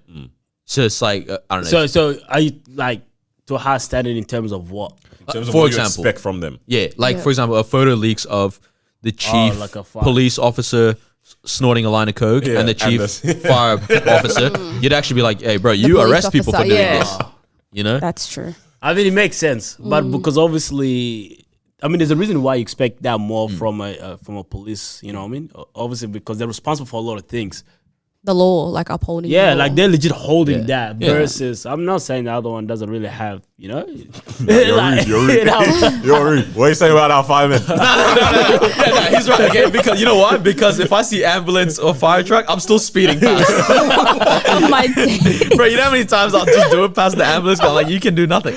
So it's like, I don't know. So are you like to a high standard in terms of what? In terms of for what example. you expect from them. Yeah, like Yeah. for example, a photo leaks of the chief like a police officer snorting a line of coke Yeah, and the and chief fire officer. You'd actually be like, hey, bro, you police arrest people for officer, doing yeah. this. You know? That's true. I mean, it makes sense, but because obviously, I mean, there's a reason why you expect that more from a police. You know what I mean? Obviously, because they're responsible for a lot of things. The law, like upholding. Yeah, the law. like they're legit holding that. Yeah. Versus, I'm not saying the other one doesn't really have, you know. You're Like, rude. You're rude. you know, You're rude. What are you saying about our firemen? He's right, okay? Because you know why? Because if I see ambulance or fire truck, I'm still speeding past. Oh my day. Bro, you know how many times I'll just do it past the ambulance, but I'm like, you can do nothing.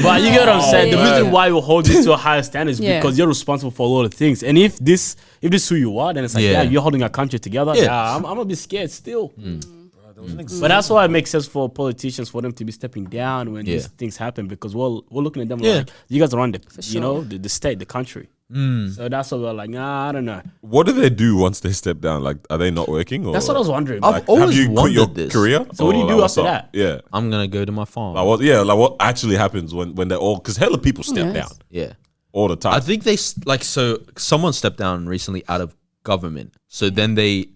But you get what I'm saying. The yeah. reason why we hold you to a higher standard is Yeah. because you're responsible for a lot of things. And if this who you are, then it's like, Yeah. yeah, you're holding our country together. Yeah. Yeah, I'm gonna be scared still. But that's why it makes sense for politicians for them to be stepping down when these things happen, because we're looking at them like, you guys run the you know the state, the country. So that's why we're like, nah, I don't know. What do they do once they step down? Like, are they not working? Or That's what I was wondering. I've like, always have you quit your wondered this. career? So what do you Or, do like, what's after up? that? Yeah. I'm going to go to my farm. Like what? Yeah. Like what actually happens when they're all? Because hella people step Yes. down Yeah. all the time. I think they, so someone stepped down recently out of government. So then they,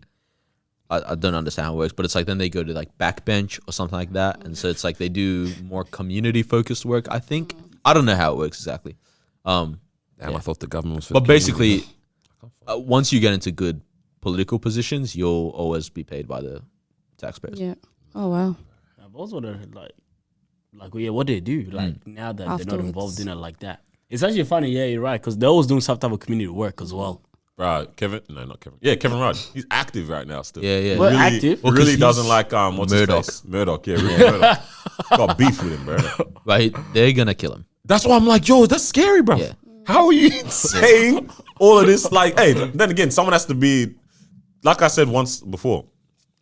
I don't understand how it works, but it's like then they go to like backbench or something like that. And so it's like they do more community focused work, I think. I don't know how it works exactly. Damn, I thought the government was. For But the basically, once you get into good political positions, you'll always be paid by the taxpayers. Yeah. Oh wow. I've also wondered, like, yeah, what they do, like now that they're not Afterwards. involved in it like that. It's actually funny, yeah, you're right, because they're always doing some type of community work as well. Bro, Kevin? No, not Kevin. Yeah, Kevin Rudd. He's active right now still. Yeah, yeah. Well, Really, active? Well, 'cause really he's doesn't like what's Murdoch. his face? Murdoch, yeah, really Murdoch. Got beef with him, bro. Right? They're going to kill him. That's why I'm like, yo, that's scary, bro. Yeah. How are you saying all of this? Like, hey, then again, someone has to be, like I said once before,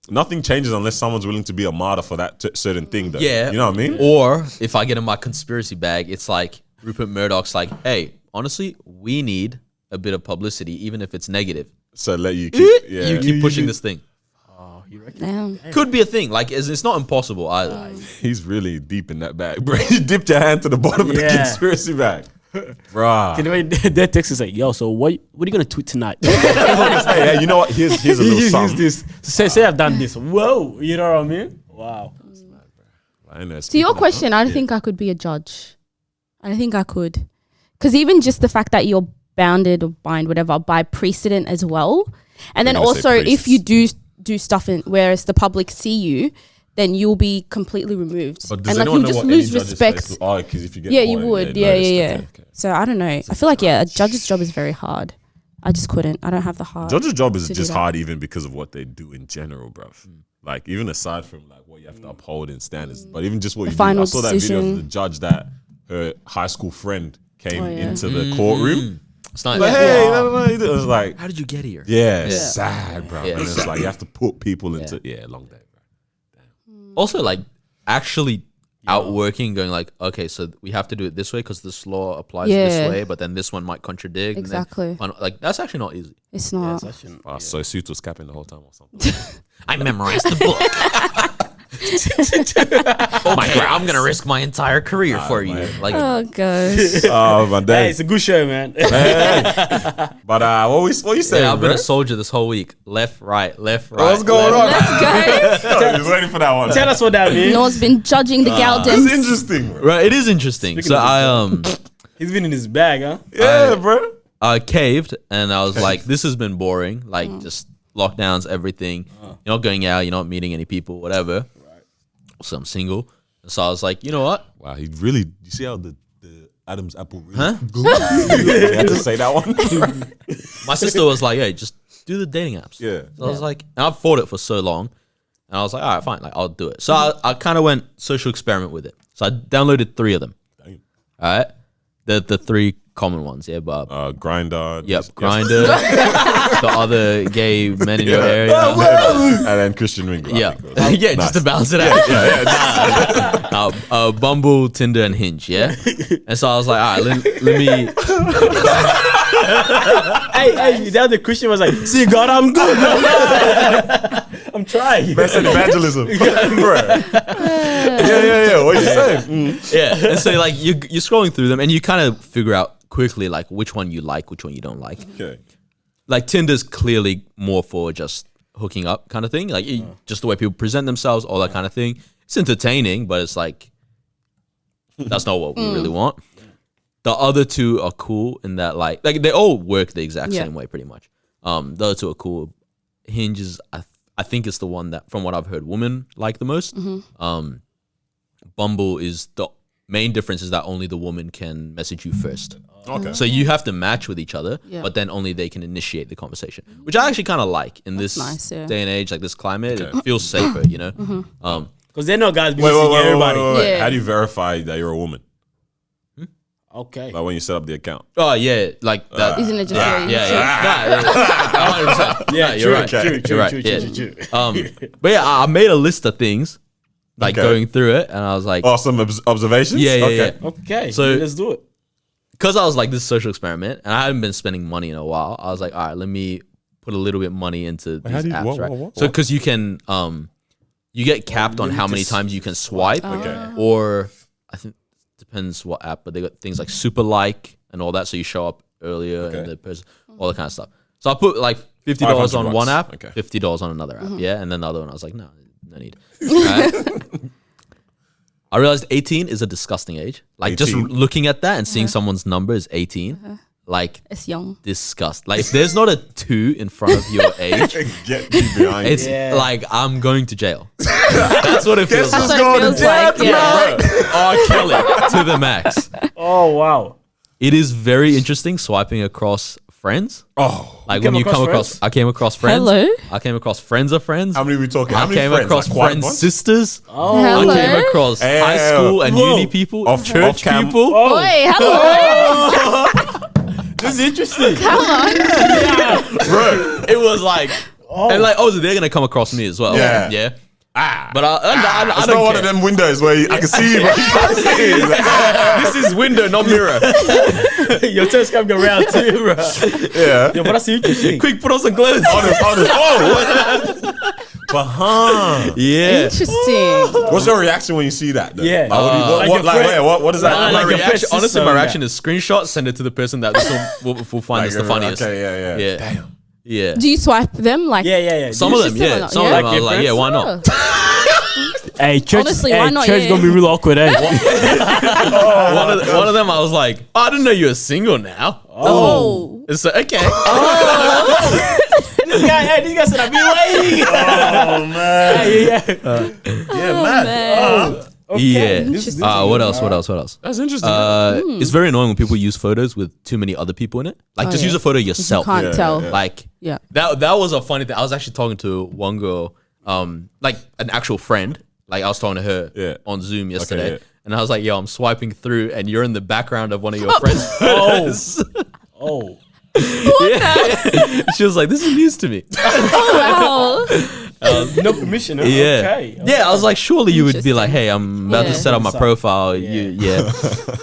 nothing changes unless someone's willing to be a martyr for that certain thing, though. Yeah. You know what I mean? Or if I get in my conspiracy bag, it's like Rupert Murdoch's like, hey, honestly, we need a bit of publicity, even if it's negative. So let you keep, yeah. You keep pushing this thing. Damn. Could be a thing. Like, it's not impossible either. He's really deep in that bag, bro. You dipped your hand to the bottom of the Yeah. conspiracy bag. Bruh. Anyway, their text is like, yo, so what are you going to tweet tonight? Hey, you know what? Here's a little Use something. this. Say I've done this. Whoa. You know what I mean? Wow. I know, To your speaking of- question, I don't think I could be a judge. I don't think I could, because even just the fact that you're bounded or bind whatever by precedent as well, and then You're gonna say also if priests. you do stuff in whereas the public see you, then you'll be completely removed, But does and like anyone you'll know just what any lose judges respect. face? Oh, because if you get Yeah, caught, you then would. they Yeah, notice yeah, the yeah. thing. Okay. So I don't know. I feel like a judge's job is very hard. I just couldn't. I don't have the heart. Judge's job is to do just that. hard even because of what they do in general, bruv. Like even aside from like what you have to uphold in standards, but even just what The you do. final I saw that video of decision. the judge that her high school friend came Oh, yeah. into the courtroom It's not. Like, hey, no, it was like, How did you get here? yeah, it's sad, bro. Yeah, and it's sad. like you have to put people into long day, bro. Also, like actually outworking, going like, okay, so we have to do it this way because this law applies this way, but then this one might contradict. Exactly. And then, like that's actually not easy. It's not. So Suit was capping the whole time or something. I memorized the book. I'm gonna risk my entire career for you. Like, Oh gosh. Oh my Hey, day. it's a good show, man. But what you saying? yeah, I've been bro? a soldier this whole week. Left, right, left, right. What's going on? Let's go. I was waiting for that one. Tell us what that means. Noah's been judging the It's Galdens. interesting, bro. Right, it is interesting. Speaking So of He's been in his bag, huh? Yeah, bro. I caved and I was like, this has been boring. Like just lockdowns, everything. You're not going out. You're not meeting any people. Whatever. So I'm single. And so I was like, you know what? Wow, he really. You see how the Adam's apple really? Huh? You had to say that one. My sister was like, hey, just do the dating apps. Yeah. So I was like, and I've fought it for so long. And I was like, all right, fine. Like, I'll do it. So I kind of went social experiment with it. So I downloaded 3 of them. Damn. All right. The 3 common ones. Yeah, but Grinder. yep, Grinder. The other gay men in your area. And then Christian Mingle. I Yeah, think it was. yeah, just to balance it out. Yeah. Bumble, Tinder, and Hinge. Yeah, and so I was like, all right, let me. Hey, the other Christian was like, see, God, I'm good. I'm trying. That's an evangelism. Bro. Yeah. What are you saying? Yeah, and so like you're scrolling through them, and you kind of figure out quickly like which one you like, which one you don't like. Okay. Like Tinder's clearly more for just hooking up kind of thing, like just the way people present themselves, all that kind of thing. It's entertaining, but it's like that's not what we really want. The other 2 are cool in that like they all work the exact same way pretty much. The other 2 are cool. Hinge is I think it's the one that from what I've heard women like the most. Bumble is the main difference is that only the woman can message you first. Okay. So you have to match with each other, Yeah. but then only they can initiate the conversation, which I actually kind of like in this nice, yeah. day and age, like this climate. It feels safer, you know? Because they know guys be Wait, seeing everybody. Yeah. How do you verify that you're a woman? Okay. Like when you set up the account. Oh, yeah, like that. Isn't it just Yeah, very yeah. Nah, 100%. Yeah, you're right. True. You're right. Yeah. But yeah, I made a list of things, like Okay. going through it, and I was like, Oh, some observations? yeah. Okay, So- let's do it. Because I was like, this is a social experiment, and I hadn't been spending money in a while, I was like, all right, let me put a little bit money into these how do you- apps, what, right? what? So because you can, you get capped on how many times you can swipe, Okay. or I think depends what app, but they got things like super like and all that, so you show up earlier and the person, all that kind of stuff. So I put like $50 on one app, Okay. $50 on another app, yeah, and then the other one I was like, no need. Right? I realized 18 is a disgusting age. Like just 18? looking at that and seeing someone's number is 18, like It's young. disgust. Like if there's not a 2 in front of your age, Get me behind it's you. like I'm going to jail. That's what it feels That's like. what it feels like. Yeah. R. Kelly to the max. Oh, wow. It is very interesting swiping across friends. Oh. Like came when you across come across, friends? I came across friends. Hello? I came across friends of friends. How many are we talking? How I many came friends? across Like one friends' bunch? sisters. Oh, Hello? I came across high Hey, school and whoa. uni people, Off church cam. people. Oh, Oi, hello. this is interesting. Come on. Bro, it was like, and like, oh, so they're gonna come across me as well. Yeah. Yeah. Ah. But I It's don't not one care. of them windows where I can see you, but you can't see you. Like, This is window, not mirror. Your toes come around too, bro. yeah. Yeah, but that's interesting. Quick, put on some clothes. Honest. Oh. But Yeah. Interesting. what's your reaction when you see that? Though? Yeah. Like, Like your friend. what does that? Like My your reaction, first honestly, sister my on reaction is screenshot, send it to the person that will find this the funniest. Okay, yeah. Yeah. Damn. Yeah. Do you swipe them like? Yeah. Some of them, sister or yeah. not? Some Yeah? of them, I was like, yeah, why not? Hey, church, Honestly, why not? church Yeah. gonna be real awkward, eh? One of them, I was like, oh, I didn't know you were single now. Oh. It's like, okay. This guy said I've been waiting. Oh man. Yeah. Man. Yeah. Interesting. What else? That's interesting. It's very annoying when people use photos with too many other people in it. Like, Oh, just yeah. use a photo of You yourself. can't tell. yeah. Like, Yeah. that was a funny thing. I was actually talking to one girl, like an actual friend. Like I was talking to her Yeah. on Zoom yesterday, yeah. and I was like, "Yo, I'm swiping through, and you're in the background of one of your friends' Oh. photos." Oh. She was like, "This is news to me." Oh wow. No permission. Huh? Yeah. Okay. Yeah, I was like, surely you would be like, Interesting. "Hey, I'm about to Yeah. set up my profile." Yeah.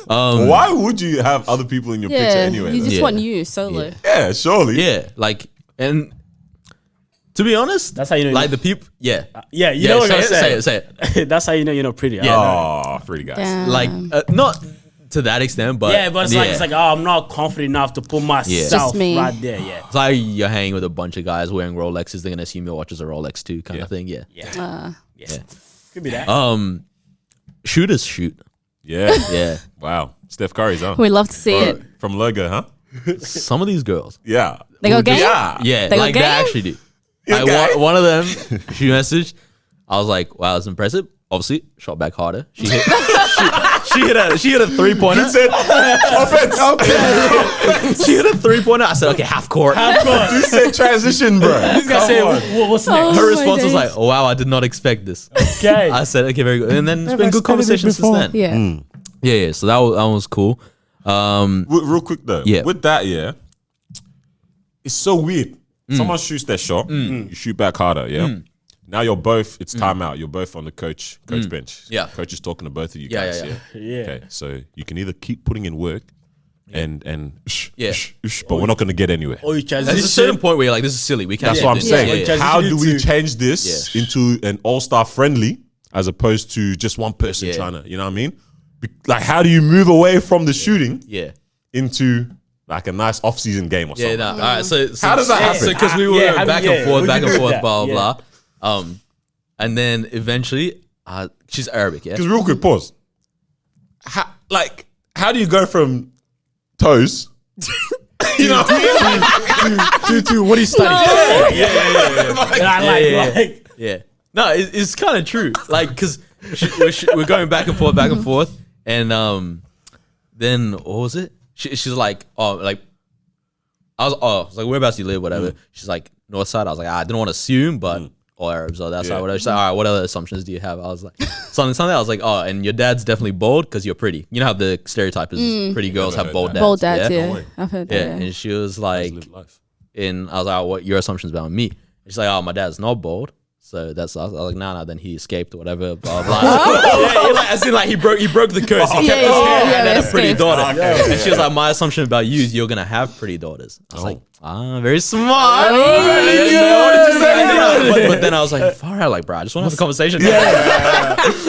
Why would you have other people in your picture Yeah, anyway? you though? just want you solo. Yeah, surely. Yeah, like, and to be honest, That's how you know. like the people. Yeah, Yeah, you know what I'm saying. say it. That's how you know you're not pretty. Yeah. Oh, pretty guys. Damn. Like, not to that extent, but Yeah, but it's like, oh, I'm not confident enough to put myself Just me. right there. Yeah. it's like you're hanging with a bunch of guys wearing Rolexes. They're gonna assume your watch is a Rolex too, kind of thing. Yeah. Yeah. Yeah. Could be that. Shooters shoot. Yeah. Yeah. Wow. Steph Curry's, huh? We love to see it. From Logo, huh? Some of these girls. Yeah. They got game? Yeah. Yeah, They got like they game? actually do. Like, Okay. one of them, she messaged. I was like, "Wow, that's impressive." Obviously, shot back harder. She hit. she hit a 3-pointer. You said offense. She hit a 3-pointer. I said, "Okay, half court." You said transition, bro. This guy Come said, on. what's Oh. next? Her my response was days. like, "Oh, wow, I did not expect this." Okay. I said, "Okay, very good." And then it's Never been good expected it conversation since before. then. Yeah. Yeah. So that was cool. Real quick though. Yeah. With that, yeah. It's so weird. Someone shoots their shot, you shoot back harder, yeah. Now you're both. It's timeout. You're both on the coach bench. Yeah. Coach is talking to both of you Yeah, guys. yeah, yeah. Okay, so you can either keep putting in work, and Yeah. but we're not going to get anywhere. Or you There's a certain transition. point where you're like, "This is silly. We can't." That's do what I'm this." saying. Yeah. How do we Transition change this Yeah. into an all-star friendly as opposed to just one person Yeah. trying to, you know what I mean? Like, how do you move away from the shooting Yeah. into like a nice off-season game or Yeah, something? no. All right. So How does that happen? So because we were Yeah, back yeah, and forth, we back can and do forth, that. blah blah Yeah. blah. And then eventually, she's Arabic. Yeah. Because real quick, pause. How do you go from toes? You know what I mean? to what do you study? Like, Yeah. No, it's kind of true. Like, because we're going back and forth, and then what was it? She's like, oh, like, I was like, whereabouts do you live, whatever. She's like, north side. I was like, I didn't want to assume, but all Arabs are that side, whatever. She's like, all right, what other assumptions do you have? I was like, something. I was like, oh, and your dad's definitely bold because you're pretty. You know how the stereotype is pretty girls have bold dads. Bold dads, No yeah. way. I've heard Yeah, that. Yeah. and she was like, Live life. and I was like, oh, what your assumptions about me? And she's like, oh, my dad's not bold. So that's I was like, nah, then he escaped or whatever, blah blah. Yeah, like, as in like he broke the curse. He kept his hair and then a pretty escaped. daughter. And she was like, my assumption about you is you're gonna have pretty daughters. I was like, very smart. But then I was like, far out, like, bro, I just want to have a conversation.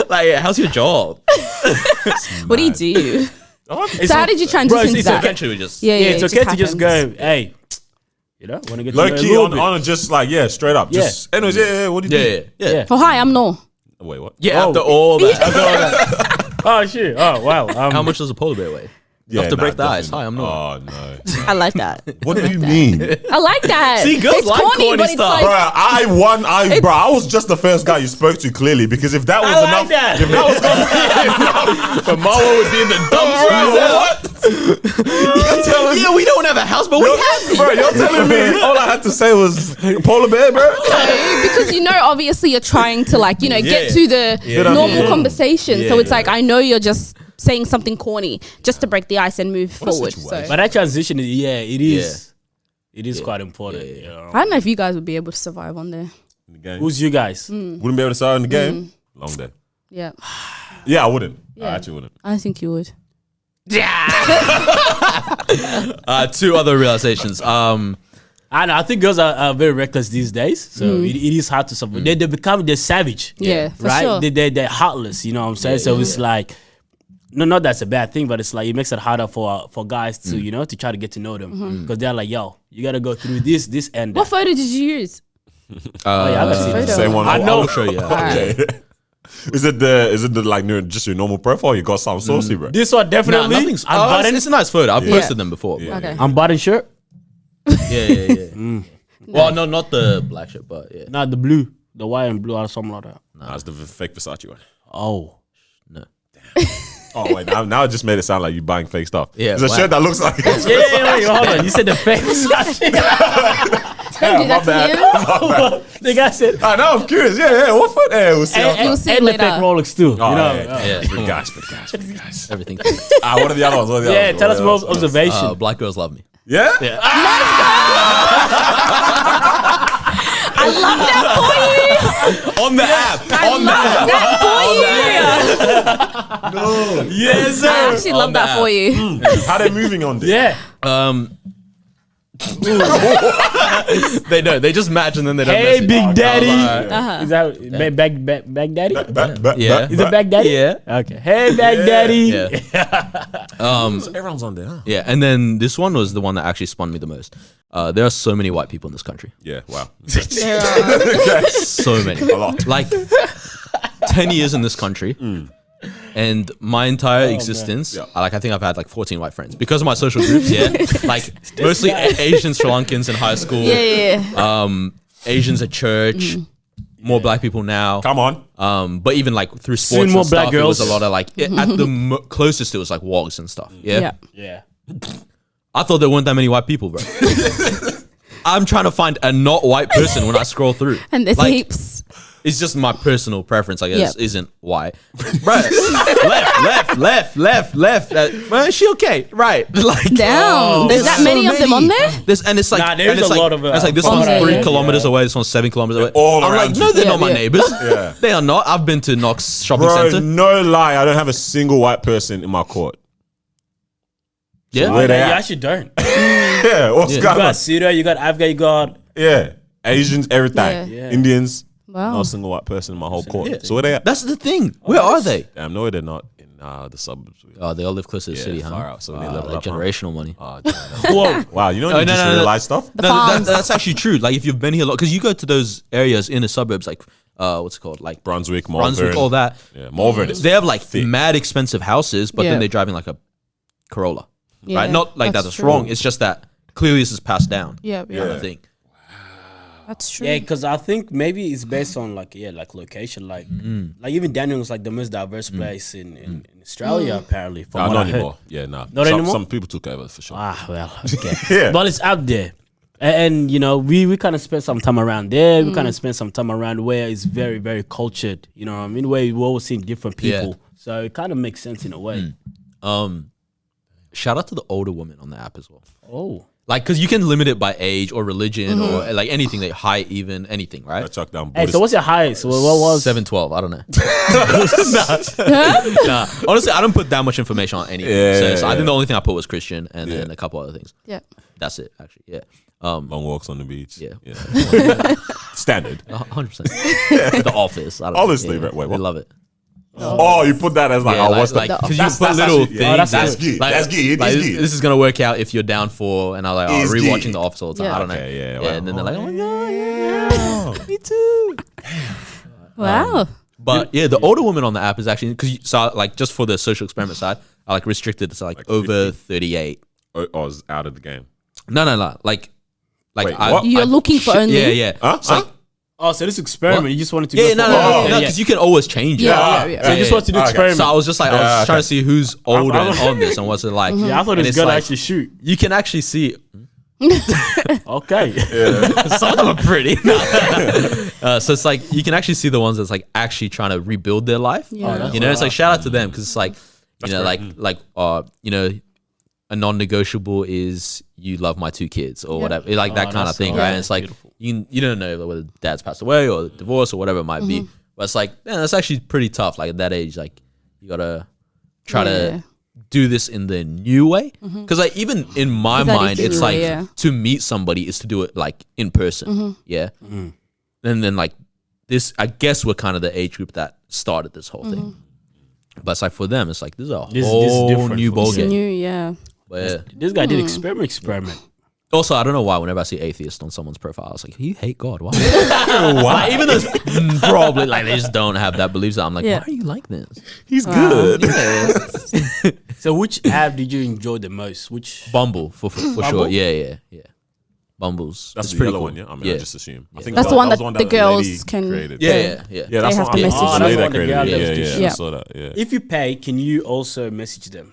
Like, how's your job? What do you do? It's So how did you transition Bro, to it's that? Eventually, we just Yeah, Yeah, it's okay to just happens. go, hey, you know, want to get to Low know a key little bit. on just like, yeah, straight up. Just, anyways, yeah, what do you do? yeah. Oh, hi, I'm No. Wait, what? Yeah, Oh. after all that. Oh, shit. Oh, wow. How much does a polar bear weigh? Yeah, have to break the ice. definitely. Hi, I'm not. Oh, no. I like that. What do you mean? I like that. See, girls it's like corny but it's stuff. like, Bro, I was just the first guy you spoke to clearly because if that was I like enough, that. if that was But Marwa would be in the dumps right now. what? Yeah, we don't have a house, but we have. Bro, you're telling me all I had to say was polar bear, bro? because obviously you're trying to get Yeah. to the Yeah. normal Yeah. conversation. Yeah, So it's yeah. like I know you're just saying something corny just to break the ice and move What a forward. situation. So But that transition, it is. Yeah. It is quite important. You know? I don't know if you guys would be able to survive on there. In the game. Who's you guys? Wouldn't be able to start in the game? Long day. Yeah, Yeah, I wouldn't. I Yeah. actually wouldn't. I think you would. Two other realizations. I think girls are very reckless these days. So it is hard to survive. They become savage. Yeah, for right? sure. They're heartless. You know what I'm saying? So it's like, no, not that's a bad thing, but it's like it makes it harder for guys to to try to get to know them because they're like, yo, you gotta go through this and What that. photo did you use? Oh, yeah, I gotta see photo. this. Same one. I know. I'll show you. Alright. Is it the like just your normal profile? Or you got something saucy, bro. This one No, definitely. nothing's. unbuttoned. It's a nice photo. I've Yeah. posted them before. Yeah. Okay. Unbuttoned shirt. Yeah. Well, no, not the black shirt, but yeah. Not the blue, the white and blue or something like that. Nah, it's the fake Versace one. Oh. No. Oh wait, now it just made it sound like you buying fake stuff. Yeah, There's a wow. shirt that looks like it. Wait, hold on. You said the face. Don't do that to him. The guy said, Now I'm curious. Yeah. What foot? Yeah, we'll see. You'll see and the later. fake Rolex too. Oh, you know? yeah. Yeah. For the guys. Everything. What are the other ones? Yeah, tell us more observation. Black girls love me. Yeah? I love that for you. On the app. I love that for you. Yes, sir. I actually love that for you. How they moving on there? Yeah. They don't. They just match and then they don't. Hey, message. Big Daddy. Uh-huh. Is that Bag Daddy? Yeah. Is it Bag Daddy? Yeah. Okay. Hey, Bag Daddy. Yeah. So everyone's on there, huh? Yeah. And then this one was the one that actually spun me the most. There are so many white people in this country. Yeah, wow. There are. So many. A lot. Like 10 years in this country. And my entire existence, Yeah. I think I've had like 14 white friends because of my social groups. Yeah, like mostly Asian Sri Lankans in high school. Yeah. Asians at church. More black people now. Come on. But even like through Soon sports more and black stuff, it was a girls. lot of like at the closest it was like wogs and stuff. Yeah? Yeah. Yeah. I thought there weren't that many white people, bro. I'm trying to find a not white person when I scroll through. And there's Like, heaps. It's just my personal preference, I guess, Yep. isn't white. Bro, left. Well, is she okay? Right. Like, Down. There's that so many of them on there? And it's like, Nah, there's and it's a like, lot of, it's like this on one's there, 3 yeah. kilometers away, this one's 7 kilometers away. all I'm around like, you. no, they're not my Yeah. neighbors. Yeah. They are not. I've been to Knox shopping Bro, center. no lie, I don't have a single white person in my court. Yeah. Where they You at? actually don't. Yeah, what's Yeah. You going on? got Syria, you got Afghan, you got. Yeah, Asians, everything. Yeah. Indians, Wow. not a single white person in my whole court. Yeah. So where they at? That's the thing. Where are they? Damn, no, they're not in the suburbs. Oh, they all live close to the Yeah, city, huh? far out, so they Wow, level like up, huh? generational money. Oh, damn. Whoa. Wow, you know Oh, you no, just no, no. realized stuff? The farms. That's actually true. Like if you've been here a lot, because you go to those areas in the suburbs, like what's it called, like Brunswick, Malvern. Brunswick, all that. Yeah, Malvern is They have like thick. mad expensive houses, but Yeah. then they're driving like a Corolla, Yeah, right? Not like that's true. wrong. It's just that clearly this is passed down. Yeah. Kind of thing. That's true. Yeah, because I think maybe it's based on like location, like even Daniel was like the most diverse place in Australia apparently. From Nah, what not I heard. anymore. Yeah, nah. Not some, anymore? Some people took over for sure. Ah, well, okay. Yeah. But it's out there. And you know, we kind of spent some time around there. We kind of spent some time around where it's very, very cultured. You know what I mean? Where we're always seeing different people. Yeah. So it kind of makes sense in a way. Shout out to the older women on the app as well. Oh. Like, because you can limit it by age or religion or like anything, like height, even anything, I right? chucked down Hey, Buddhist. so what's your highest? What was 7'12", I don't know. Nah, honestly, I don't put that much information on anything. Yeah, So I yeah. think the only thing I put was Christian and then a couple other things. Yeah. That's it, actually. Yeah. Long walks on the beach. Yeah. Standard. 100%. The Office. I don't Honestly, know. bro, wait, I what? love it. Oh, you put that as like, Yeah, oh, what's like, that? because you That's- put that's little actually- things. yeah, that's that's good. good. Like, That's good. like, It's good. this is gonna work out if you're down for, and I'm like, oh, It's rewatching good. The Office all the time. Yeah. I don't know. Okay, yeah, Yeah, wow. and then they're like, oh my god, Me too. Wow. But yeah, the older woman on the app is actually because so like just for the social experiment side, I like restricted to like over 38. Oh, I was out of the game. No, like Wait, I, what? You're looking for only. Yeah, yeah. Huh? So, Huh? Oh, so this experiment, What? you just wanted to yeah, go no, for no, Oh, no, yeah. because you can always change it. Yeah, yeah. So you just want to do Okay. experiment. So I was just like, I Yeah, was trying okay. to see who's older and on this and what's it like. yeah, I thought it And was it's gonna like, actually shoot. You can actually see Okay. some of them are pretty. So it's like you can actually see the ones that's like actually trying to rebuild their life. Yeah. You know, it's like shout out to them because it's like you know, great. you know, a non-negotiable is you love my 2 kids or whatever, like that kind of that's thing, so right? And it's like you don't know whether dad's passed away or divorced or whatever it might be, but it's like man, that's actually pretty tough. Like at that age, like you gotta try to do this in the new way because like even in my That is mind, it's true, like yeah. to meet somebody is to do it like in person, yeah. And then like this, I guess we're kind of the age group that started this whole thing. But it's like for them, it's like this is a This is whole different new for ball It's game. new, yeah. But yeah. This guy did experiment. Also, I don't know why whenever I see atheist on someone's profile, I was like, you hate God. Why? Like, even though it's probably like they just don't have that belief. I'm like, Yeah. why are you like this? He's good. Yeah. So which app did you enjoy the most? Which Bumble for sure. Yeah. Bumble's That's it's the pretty yellow cool. one, yeah? I mean, I just assume. I think That's the one that the lady girls can- created. Yeah. Yeah, They that's have one. to message the them. lady Oh, that the created girl it. that Yeah, was yeah, Yeah. I saw that. Yeah. if you pay, can you also message them?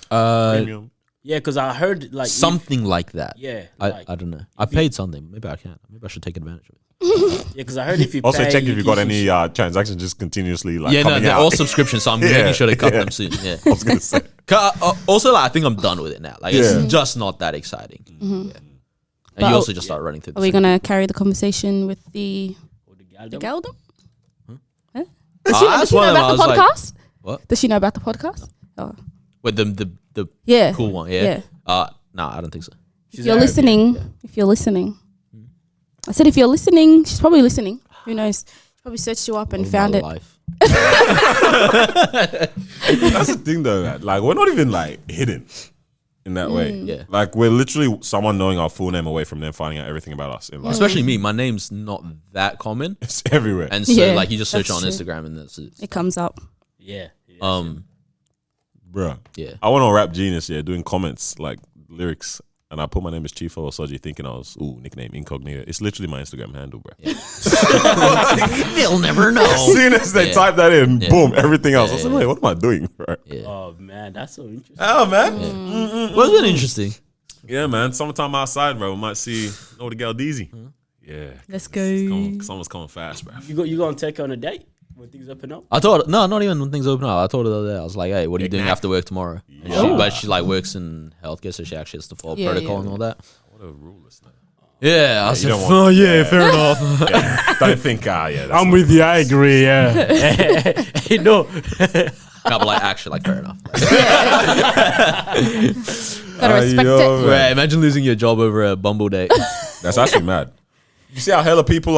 Premium. Yeah, because I heard like Something like that. Yeah, I, like, I don't know. I paid something. Maybe I can. Maybe I should take advantage of it. yeah, because I heard if you Also pay, check if you got can any transactions just continuously like Yeah, no, coming they're out. all subscriptions, so I'm making sure to cut them soon. Yeah. I was gonna say. Also, like, I think I'm done with it now. Like, Yeah. it's just not that exciting. Yeah. And But you also just start running through. Are we gonna carry the conversation with the Galdem? Huh? Does she, does she know about the podcast? What? Does she know about the podcast? Oh. With the Yeah. cool one, yeah. No, I don't think so. If you're listening, I said if you're listening, she's probably listening. Who knows? She probably searched you up and found it. Life. That's the thing, though. Man. Like, we're not even like hidden in that way. Yeah. Like, we're literally someone knowing our full name away from them finding out everything about us in life. Especially me. My name's not that common, It's everywhere. and so Yeah, like you just search that's on true. Instagram and that's it. It comes up. Yeah. Bruh. Yeah. I went on Rap Genius, doing comments, like lyrics, and I put my name as Chief Osoji thinking I was, nickname incognito. It's literally my Instagram handle, bro. They'll never know. As soon as they type that in, boom, everything else. I was Yeah, like, wait, what am I doing? Right. Yeah. Oh man, that's so interesting. Oh, man. Well, it's been interesting. Yeah, man. Summertime outside, bro. We might see the girl Deezy. Yeah. Let's go. Someone's coming fast, bro. You gonna take her on a date when things open up? I told her, no, not even when things open up. I told her the other day. I was like, hey, what are you doing after work tomorrow? And but she like works in healthcare, so she actually has to follow protocol and all that. What a rule, isn't it? Yeah, I said, don't want- fair enough. Don't think, that's I'm not- with you. I agree. Yeah. Hey, no. No, but like actually, like fair enough. Gotta respect yo, it. man. Right, imagine losing your job over a Bumble date. That's actually mad. You see how hella people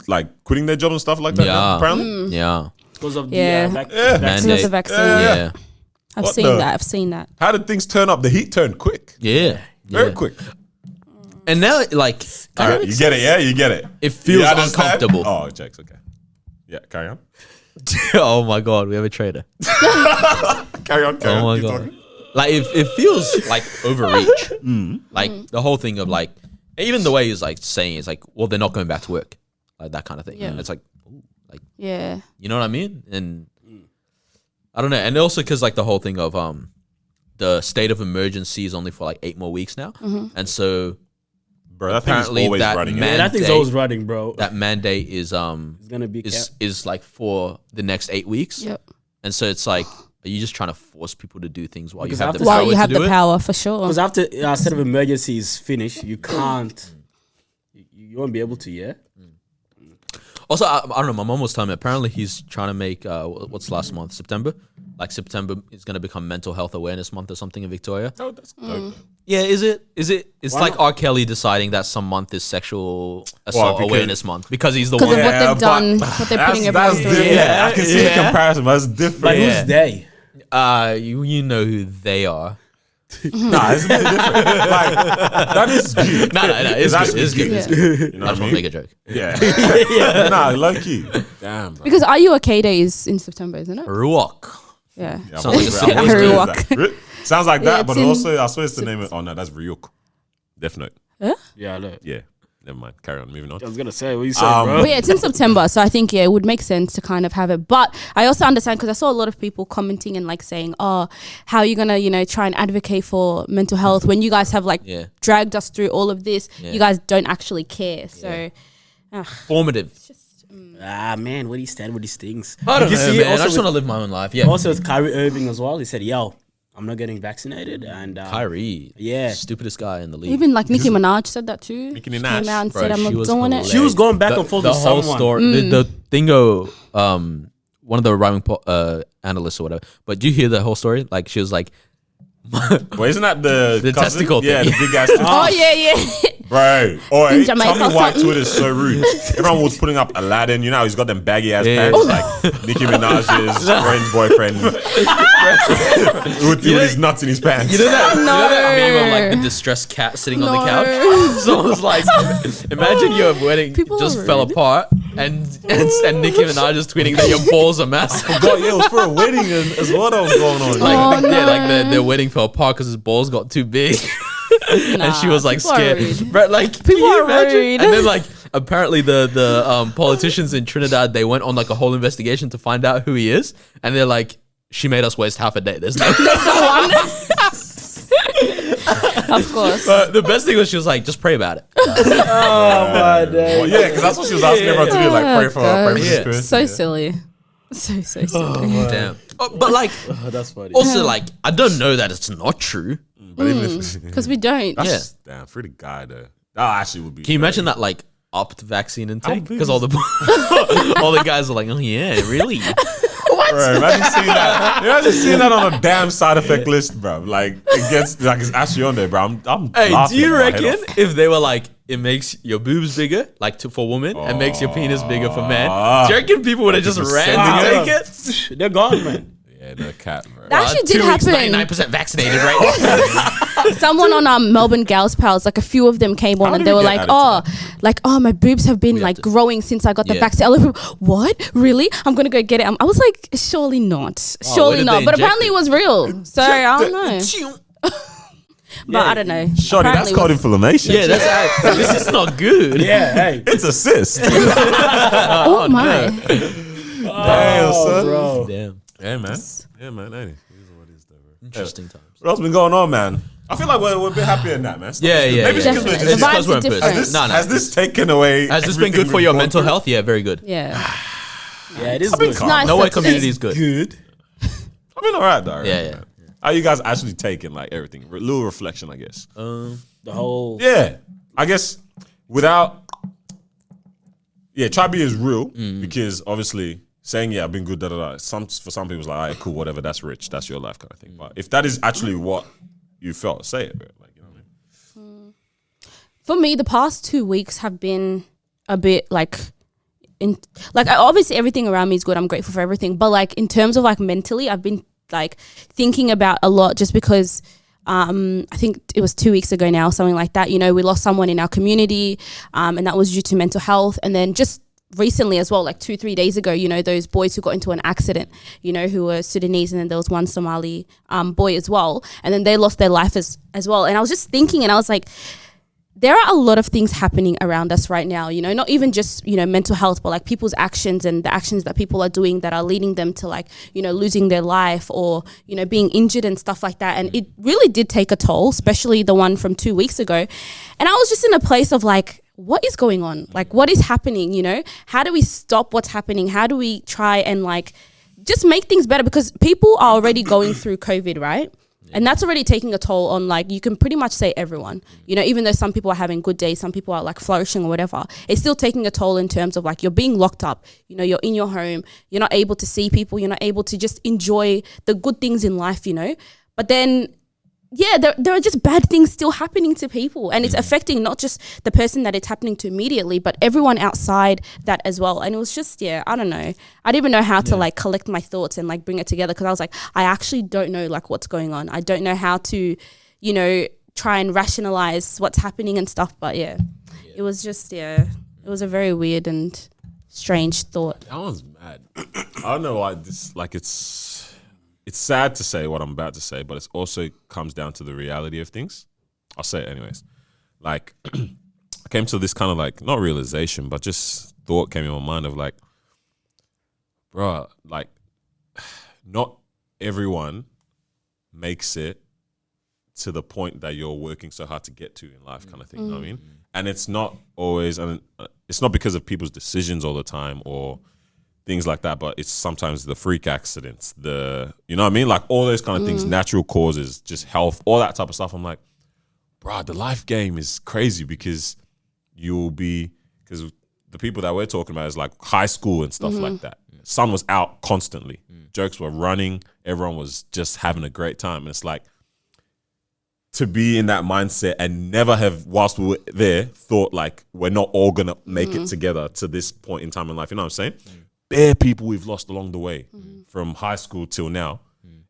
like quitting their job and stuff like that? Yeah. now, apparently. Yeah, Because of Yeah. the Because of Mandate. the vaccine. yeah, I've What seen the- that. I've seen that. How did things turn up? The heat turned quick, yeah. very Yeah. quick. And now, like, All right, you get it, yeah, you get it. it feels You understand? uncomfortable. Oh, jokes, okay. Yeah, carry on. Oh my god, we have a trader. Carry on. Oh my keep god. talking. Like it feels like overreach. Like the whole thing of like, even the way he's like saying it's like, well, they're not going back to work, like that kind of thing. Yeah. And it's like, ooh, like, Yeah. you know what I mean? And I don't know. And also because like the whole thing of the state of emergency is only for like 8 more weeks now, and so Bro, that thing is Apparently always that running. man- Yeah, that thing's Mandate. always running, bro. that mandate is It's gonna be is like for the next 8 weeks, Yep. and so it's like, are you just trying to force people to do things while Because you have the after- power While you have to do the it? power, for sure. because after state of emergency is finished, you can't. You won't be able to. Yeah. Also, I don't know. My mom was telling me apparently he's trying to make what's last month, September. Like September is going to become Mental Health Awareness Month or something in Victoria. Oh, that's dope. Yeah, is it? It's Why like not? R. Kelly deciding that some month is Sexual Assault because- Awareness Month because he's the Because one. of what Yeah, they've done, but what they're putting everyone that's through. different. Yeah. I can see the comparison, but it's different. But Yeah. who's they? You know who they are. Nah, it's a bit different. Like, that is cute. No, it's good. actually It's good. cute. It's Yeah. good. You know I what just I want to mean? make a joke. Yeah. Nah, low key. Damn, bro. Because Are You Okay Day is in September, isn't it? Ruok. Yeah. Yeah, Sounds like a I've city. always heard Ryuk. that. Sounds like Yeah, that, it's but in- also I swear it's the name of. Oh no, that's Ryuk. Definite. Yeah, look. Yeah. Never mind. Carry on. Moving on. I was gonna say what you saying, bro. But yeah, it's in September, so I think it would make sense to kind of have it. But I also understand because I saw a lot of people commenting and like saying, "Oh, how are you gonna, try and advocate for mental health when you guys have like Yeah. dragged us through all of this? Yeah. You guys don't actually care." So Formative. Ah, man, where do you stand with these things? I don't Did know, you see man. I also just with- want to live my own life. Yeah. Also, with Kyrie Irving as well. He said, "Yo, I'm not getting vaccinated," and Kyrie. Yeah. Stupidest guy in the league. even like Nicki Minaj said that too. Nicki She Minaj. came out and Bro, said, "I'm she not was doing it." hilarious. she was going back and forth the with whole someone. story. The Thingo, one of the rhyming analysts or whatever. But do you hear the whole story? Like she was like, Well, isn't that the The cousin? testicle Yeah, thing. the big ass. Oh yeah. Bro, oi, In Jamaica tell me or why something. Twitter is so rude. Everyone was putting up Aladdin. You know, he's got them baggy ass Yeah. pants like Nicki Minaj's friend's boyfriend with his nuts in his pants. you know that meme of like the No. distressed cat sitting on the No. couch. So it was like, imagine your wedding People just are fell rude. apart and Nicki Minaj is tweeting that your balls are massive. God, yeah, it was for a wedding as well that was going on. Like, Oh, their no. wedding fell apart because his balls got too big. And she was like people are scared. rude. But like, People can you are imagine? rude. And then like, apparently the politicians in Trinidad, they went on like a whole investigation to find out who he is, and they're like, she made us waste half a day. There's no. Of course. But the best thing was she was like, just pray about it. Oh my Well, yeah, because that's what she was asking everyone to do, like pray for God. this Yeah. person. So yeah. silly. So silly. Damn. But like, That's funny. also like, I don't know that it's not true. But even if Because we don't. that's damn for the guy though. That actually would be. Can you imagine that like upped vaccine intake? big Because all the all the guys are like, oh yeah, really? Bro, imagine seeing that on a damn side effect list, bro. Like it gets like it's actually on there, bro. I'm Hey, laughing do you my head reckon off. if they were like, it makes your boobs bigger, like for women, and makes your penis bigger for men, do you reckon people would have just ran to take it? They're gone, man. Yeah, no cat, bro. That actually did 2 weeks, happen. 99% vaccinated right Someone on Melbourne Gals Pals, like a few of them came on How and did they we were get like, oh, my boobs have been like growing since I got the Yeah. vaccine. A lot of people, what? Really? I'm gonna go get it. I was like, surely not. where Surely did not. they But inject apparently it was real. So I don't know. But I don't know. Shorty, that's Apparently it called was- inflammation. Yeah, that's this is not good. Yeah, hey. It's a cyst. Oh my. Damn, son. Bro. Damn. Yeah, man. Yeah, man. Hey, it is what it is, though, bro. Interesting times. What else been going on, man? I feel like we're a bit happier than that, man. Yeah, yeah. Maybe it's yeah. because we're Definitely. just. The because vibes we're are in person. different. Has this, No, no. has this taken away? Has this been everything good for we've your gone mental through? health? Yeah, very good. Yeah. Yeah, it is been good. calm. Nice. No way That's- community is good. Good. I mean, all right, though. Yeah, yeah. How you guys actually taking like everything? A little reflection, I guess. The whole. Yeah, I guess without. Yeah, try to be as real because obviously saying I've been good, da da da. For some people it's like, all right, cool, whatever. That's rich. That's your life kind of thing. But if that is actually what you felt, say it, bro. Like you know what I mean? For me, the past 2 weeks have been a bit like obviously everything around me is good. I'm grateful for everything, but like in terms of like mentally, I've been like thinking about a lot just because I think it was 2 weeks ago now, something like that. You know, we lost someone in our community, and that was due to mental health. And then just recently as well, like 2-3 days ago, you know, those boys who got into an accident, you know, who were Sudanese, and then there was one Somali boy as well, and then they lost their life as well. And I was just thinking, and I was like, there are a lot of things happening around us right now, you know, not even just, you know, mental health, but like people's actions and the actions that people are doing that are leading them to like, you know, losing their life or, you know, being injured and stuff like that. And it really did take a toll, especially the one from 2 weeks ago. And I was just in a place of like, what is going on? Like, what is happening? You know, how do we stop what's happening? How do we try and like just make things better? Because people are already going through COVID, right? And that's already taking a toll on, like, you can pretty much say everyone, you know, even though some people are having good days, some people are like flourishing or whatever, it's still taking a toll in terms of like, you're being locked up, you know, you're in your home, you're not able to see people, you're not able to just enjoy the good things in life, you know. But then, yeah, there are just bad things still happening to people, and it's affecting not just the person that it's happening to immediately, but everyone outside that as well. And it was just, yeah, I don't know. I didn't even know how to like collect my thoughts and like bring it together, because I was like, I actually don't know like what's going on. I don't know how to, you know, try and rationalize what's happening and stuff. But yeah, it was just, yeah, it was a very weird and strange thought. That one's mad. I don't know why this like it's sad to say what I'm about to say, but it also comes down to the reality of things. I'll say it anyways. Like I came to this kind of like not realization, but just thought came in my mind of like, bro, like not everyone makes it to the point that you're working so hard to get to in life, kind of thing. You know what I mean? And it's not always, and it's not because of people's decisions all the time or things like that, but it's sometimes the freak accidents, you know what I mean? Like all those kind of things, natural causes, just health, all that type of stuff. I'm like, bro, the life game is crazy because because the people that we're talking about is like high school and stuff like that. Sun was out constantly. Jokes were running. Everyone was just having a great time. And it's like, to be in that mindset and never have, whilst we were there, thought like we're not all gonna make it together to this point in time in life. You know what I'm saying? Bare people we've lost along the way from high school till now.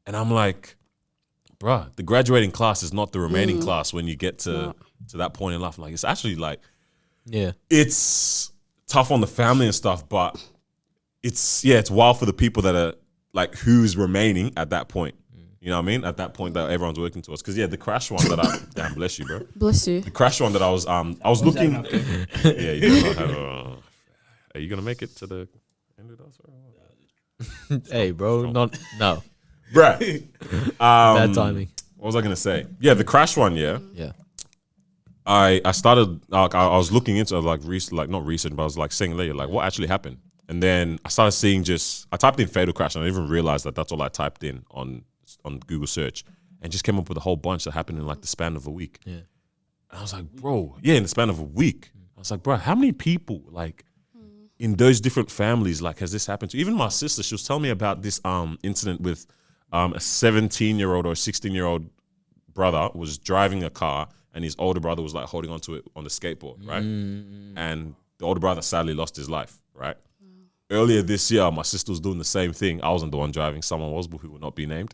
And I'm like, bruh, the graduating class is not the remaining class when you get to that point in life. Like, it's actually like, it's tough on the family and stuff, but it's wild for the people that are like, who's remaining at that point. You know what I mean? At that point that everyone's working towards. Because the crash one that damn, bless you, bro. Bless you. The crash one that I was looking. Yeah, you do not have. Are you gonna make it to the end of us? Hey, bro, no. Bruh. Bad timing. What was I gonna say? Yeah, the crash one. Yeah. Yeah. I started like I was looking into like not research, but I was like saying later like what actually happened, And then I started seeing I typed in fatal crash, and I didn't even realize that that's all I typed in on Google search, and just came up with a whole bunch that happened in like the span of a week. Yeah. And I was like, bro, in the span of a week. I was like, bro, how many people like in those different families like has this happened to? Even my sister, she was telling me about this incident with a 17-year-old or 16-year-old brother was driving a car, and his older brother was like holding onto it on the skateboard, right? And the older brother sadly lost his life, right? Earlier this year, my sister was doing the same thing. I wasn't the one driving, someone was, but who will not be named.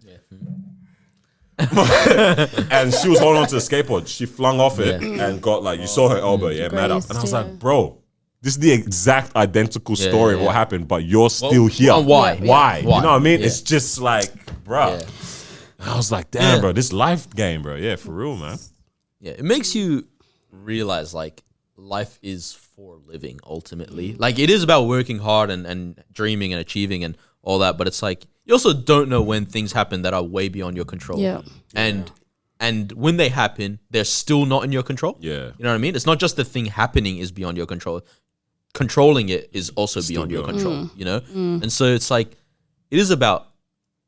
And she was holding onto the skateboard. She flung off it and got like, you saw her elbow, mad up. And I was like, bro, this is the exact identical story of what happened, but you're still here. Why? Why? You know what I mean? It's just like, bro. I was like, damn, bro, this life game, bro. Yeah, for real, man. Yeah, it makes you realize like life is for living ultimately. Like it is about working hard and dreaming and achieving and all that, but it's like you also don't know when things happen that are way beyond your control. Yeah. And when they happen, they're still not in your control. Yeah. You know what I mean? It's not just the thing happening is beyond your control. Controlling it is also beyond your control, you know? And so it's like it is about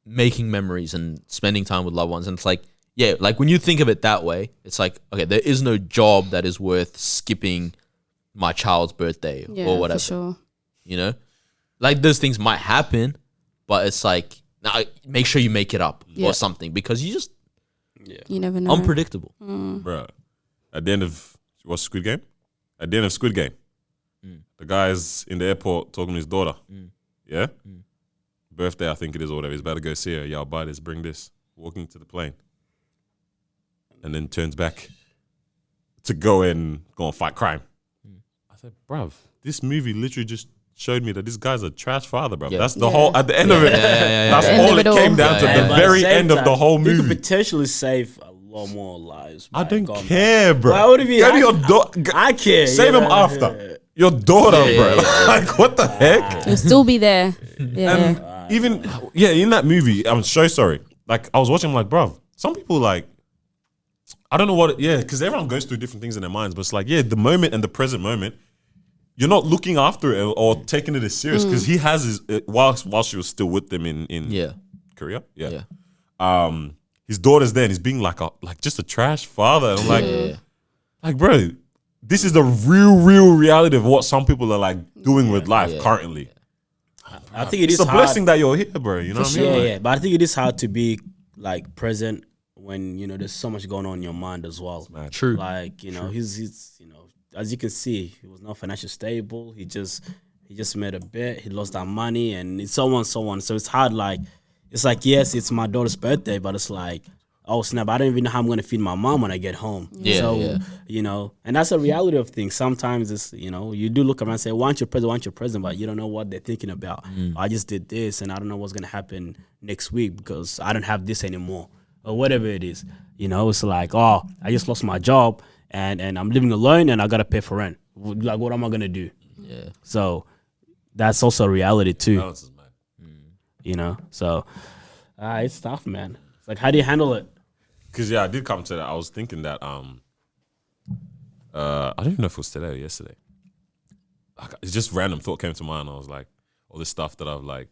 making memories and spending time with loved ones. And it's like, yeah, like when you think of it that way, it's like, okay, there is no job that is worth skipping my child's birthday or whatever. For sure. You know? Like those things might happen, but it's like, now make sure you make it up or something because you just you never know. unpredictable. Bro, at the end of, what's Squid Game? At the end of Squid Game, the guy's in the airport talking to his daughter. Yeah? Birthday, I think it is, or whatever. He's about to go see her. Yeah, I'll buy this, bring this. Walking to the plane. And then turns back to go and fight crime. I said, bruv, this movie literally just showed me that this guy's a trash father, bruv. That's the whole, at the end of it, that's all it came down to, the very end of the whole You movie. could potentially save a lot more lives. I don't care, bro. Why would it be? Go to your I care. Save him after. Your daughter, bro. Like, what the heck? You'll still be there. Yeah. Even, in that movie, I'm so sorry. Like, I was watching, I'm like, bruv, some people, like, I don't know what, because everyone goes through different things in their minds, but it's like, the moment and the present moment, you're not looking after it or taking it as serious because he has his, while she was still with them in Korea. His daughter's there and he's being like just a trash father. And I'm like, bro, this is the real reality of what some people are like doing with life currently. I think it is it's a hard. blessing that you're here, bro. You know what I mean? Yeah, but I think it is hard to be like present when there's so much going on in your mind as well. True. Like he's as you can see, he was not financially stable. He just made a bet. He lost that money, and it's so on. So it's hard. Like it's like yes, it's my daughter's birthday, but it's like oh snap, I don't even know how I'm gonna feed my mom when I get home. And that's the reality of things. Sometimes it's you do look around and say want your present, but you don't know what they're thinking about. I just did this, and I don't know what's gonna happen next week because I don't have this anymore. Or whatever it is, it's like, oh, I just lost my job and I'm living alone and I gotta pay for rent. Like, what am I gonna do? Yeah. So that's also a reality too. Balance is mad. So it's tough, man. It's like, how do you handle it? Because I did come to that. I was thinking that I don't even know if it was today or yesterday. Like, it's just random thought came to mind. I was like, all this stuff that I've like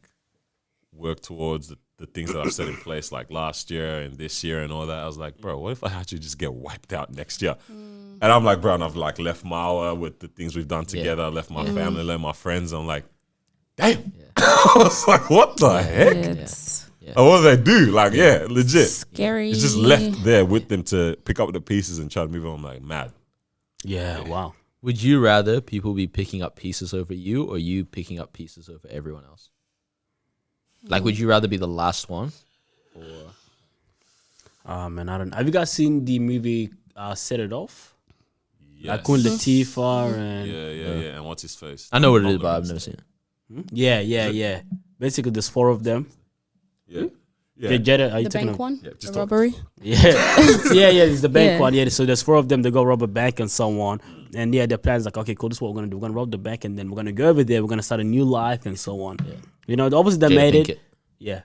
worked towards, the things that I've set in place like last year and this year and all that. I was like, bro, what if I actually just get wiped out next year? And I'm like, bro, and I've like left Mawa with the things we've done together. I left my family, left my friends. I'm like, damn. I was like, what the heck? And what do they do? Like, legit. Scary. It's just left there with them to pick up the pieces and try to move on. I'm like, mad. Yeah, wow. Would you rather people be picking up pieces over you or you picking up pieces over everyone else? Like, would you rather be the last one? Or Man, I don't know. Have you guys seen the movie Set It Off? Yes. Like Queen Latifah and Yeah. And what's his face? I know what it is, but I've never seen it. Yeah. Basically, there's 4 of them. Yeah. Okay, Jada, are you The taking bank one? Yeah, The just robbery? Yeah, it's the bank Yeah. one. Yeah, so there's 4 of them. They go rob a bank and so on. And their plan's like, okay, cool. This is what we're gonna do. We're gonna rob the bank, and then we're gonna go over there. We're gonna start a new life and so on. Obviously they Jada made Pinkett. it. Yeah.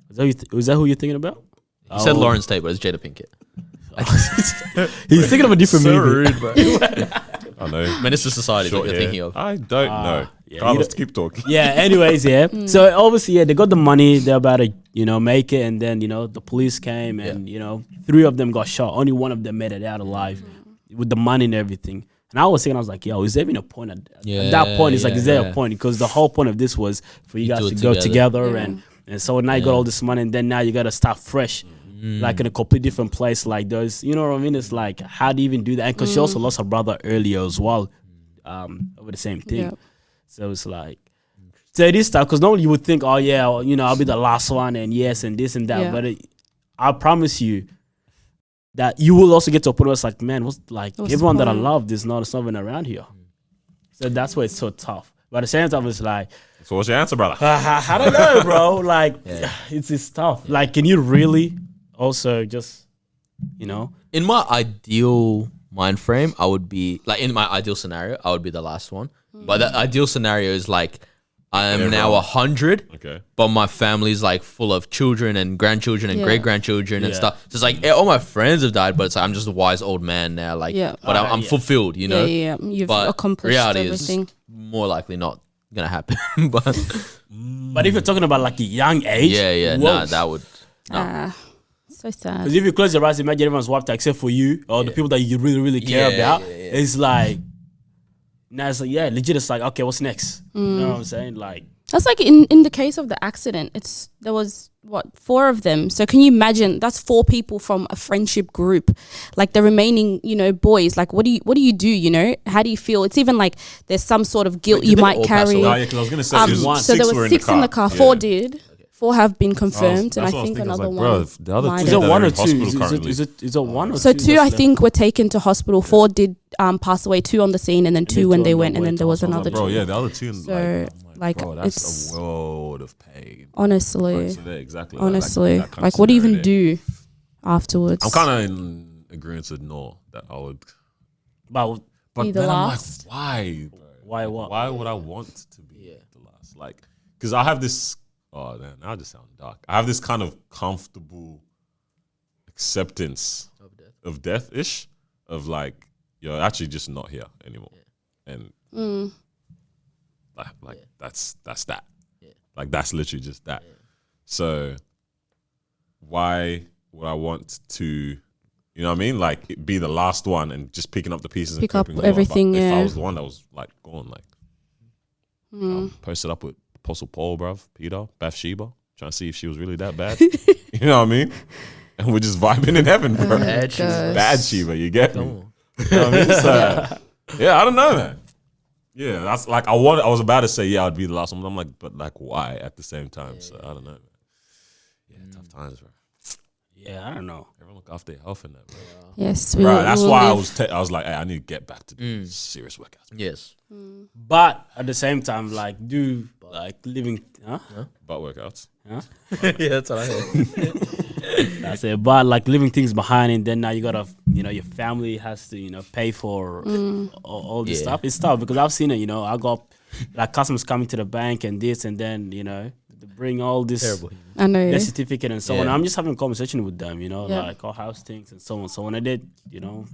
Is that who you're thinking about? You said Lawrence Tate, but it's Jada Pinkett. He's thinking of a different So movie. rude, bro. I know. Menace to Society is what Short you're hair. thinking of. I don't know. Yeah, Carlos, keep talking. yeah. Anyways, yeah. So obviously, yeah, they got the money. They're about to, make it, and then the police came, and 3 of them got shot. Only one of them made it out alive with the money and everything. And I was thinking, I was like, yo, is there even a point at that point? It's like, is there a point? Because the whole point of this was for you guys to go together, and so now you got all this money, and then now you got to start fresh. Like in a completely different place, like those, you know what I mean? It's like, how do you even do that? And because she also lost her brother earlier as well, over the same thing. Yep. So it's like, so it is tough because normally you would think, oh yeah, I'll be the last one, and yes, and this and that. Yeah. But I promise you that you will also get to a point where it's like, man, what's everyone that I loved is not even around here. So that's why it's so tough. But at the same time, it's like, So what's your answer, brother? I don't know, bro. Like, it's tough. Like, can you really also just, In my ideal mind frame, I would be like, in my ideal scenario, I would be the last one. But the ideal scenario is like, I am now 100, Okay. but my family's like full of children and grandchildren and Yeah. great grandchildren and Yeah. stuff. So it's like all my friends have died, but it's like I'm just a wise old man now. Like, Yeah. but I'm fulfilled, you know. Yeah. You've But accomplished reality everything. is more likely not gonna happen. But but if you're talking about like a young age, yeah, nah, that would. So sad. Because if you close your eyes, imagine everyone's wiped out except for you or the people that you really, really care Yeah, about. yeah, yeah. It's like, now it's like, yeah, legit. It's like, okay, what's next? You know what I'm saying? Like, That's like in the case of the accident. There was 4 of them. So can you imagine? That's 4 people from a friendship group. Like the remaining, boys. Like what do you do? How do you feel? It's even like there's some sort of guilt you did they might all pass carry. away? Oh, yeah, because I was gonna say So there were 6 in the car. 4 did. 4 have been confirmed, and I think another one. The other might two is have. it that one are or in two? hospital currently. Is it one or So two? 2 I that's think were taken to hospital. 4 did pass away. 2 on the scene, and then 2 when they went, and then there was another Bro, 2. yeah, the other two. So, like, bro, that's it's a world of pain. honestly, Right, so there, exactly. honestly, that kind of like what do you even scenario there. do afterwards? I'm kind of in agreement with Noor that I would. But But Be the then last? I'm like, why? Bro? Why what? Why would I want to be the last? Like, because I have this. Oh man, now I just sound dark. I have this kind of comfortable acceptance of death ish, of like you're actually just not here anymore, and like that's that. Like that's literally just that. So why would I want to? You know what I mean? Like be the last one and just picking up the pieces Pick and up keeping going. everything, But if yeah. I was the one that was like gone, like posted up with Apostle Paul, bruv, Peter, Bathsheba, trying to see if she was really that bad. You know what I mean? And we're just vibing in heaven, bro. Bad Sheba. gosh. Bad Sheba, you get me? You know what I mean? So, yeah, I don't know, man. Yeah, that's like I was about to say I'd be the last one, but I'm like, but like why at the same time? So I don't know, man. Yeah, tough times, bro. yeah, I don't know. Everyone look after their health in that, bro. Yes, Right, that's we'll why live. I was like, hey, I need to get back to doing serious workouts. Yes. But at the same time, like, do like living, Butt workouts. Yeah, that's what I heard. That's it. But like leaving things behind, and then now you gotta, your family has to, pay for all this Yeah. stuff. It's tough because I've seen it. I got like customers coming to the bank and this, and then they bring all this Terrible. I know. death certificate and so on. Yeah. I'm just having a conversation with them, Yeah. like how's things and so on. So when I did, I don't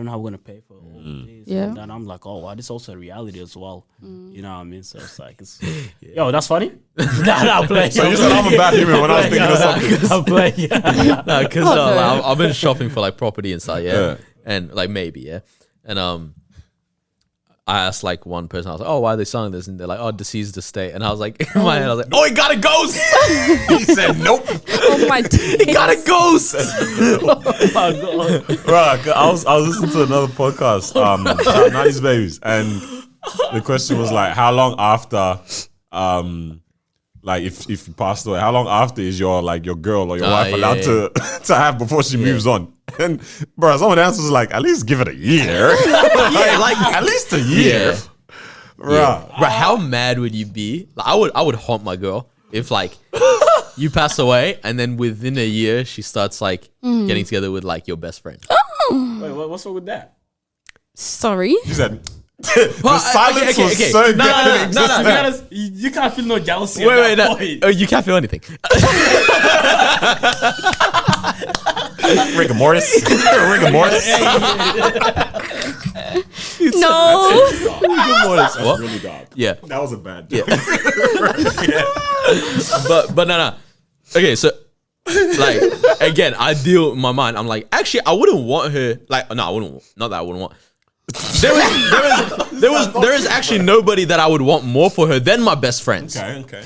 know how we're gonna pay for all this. Yeah. And then I'm like, oh wow, this is also a reality as well. You know what I mean? So it's like, yo, that's funny. I'll play. So you said I'm a bad human when I was thinking of something. I'll play. Yeah. No, because Oh, no. I've been shopping for like property and stuff, Yeah. and like maybe, yeah, and I asked like one person, I was like, oh, why are they selling this? And they're like, oh, deceased estate. And I was like, in my head, I was like, oh, he got a ghost. He said nope. Oh my He got a ghost. Right, I was listening to another podcast, 90s Babies, and the question was like, how long after, like if you passed away, how long after is your girl or your wife allowed to have before she moves on? And bro, some of the answers was like, at least give it a year. Yeah, like At least a year. Yeah. Right. Bro, how mad would you be? Like, I would haunt my girl if like you pass away and then within a year she starts like getting together with like your best friend. Wait, what's wrong with that? Sorry. She said, the silence was so No, dead. no, no, no, no. You can't feel no jealousy. Wait, no. Oh, you can't feel anything. Rigor mortis. Rigor mortis. No. Good morning. That's What? really dark. Yeah. That was a bad Yeah. joke. But no. Okay, so like again, I deal in my mind. I'm like, actually, I wouldn't want her. Like, no, I wouldn't. Not that I wouldn't want. There is actually nobody that I would want more for her than my best friends. Okay.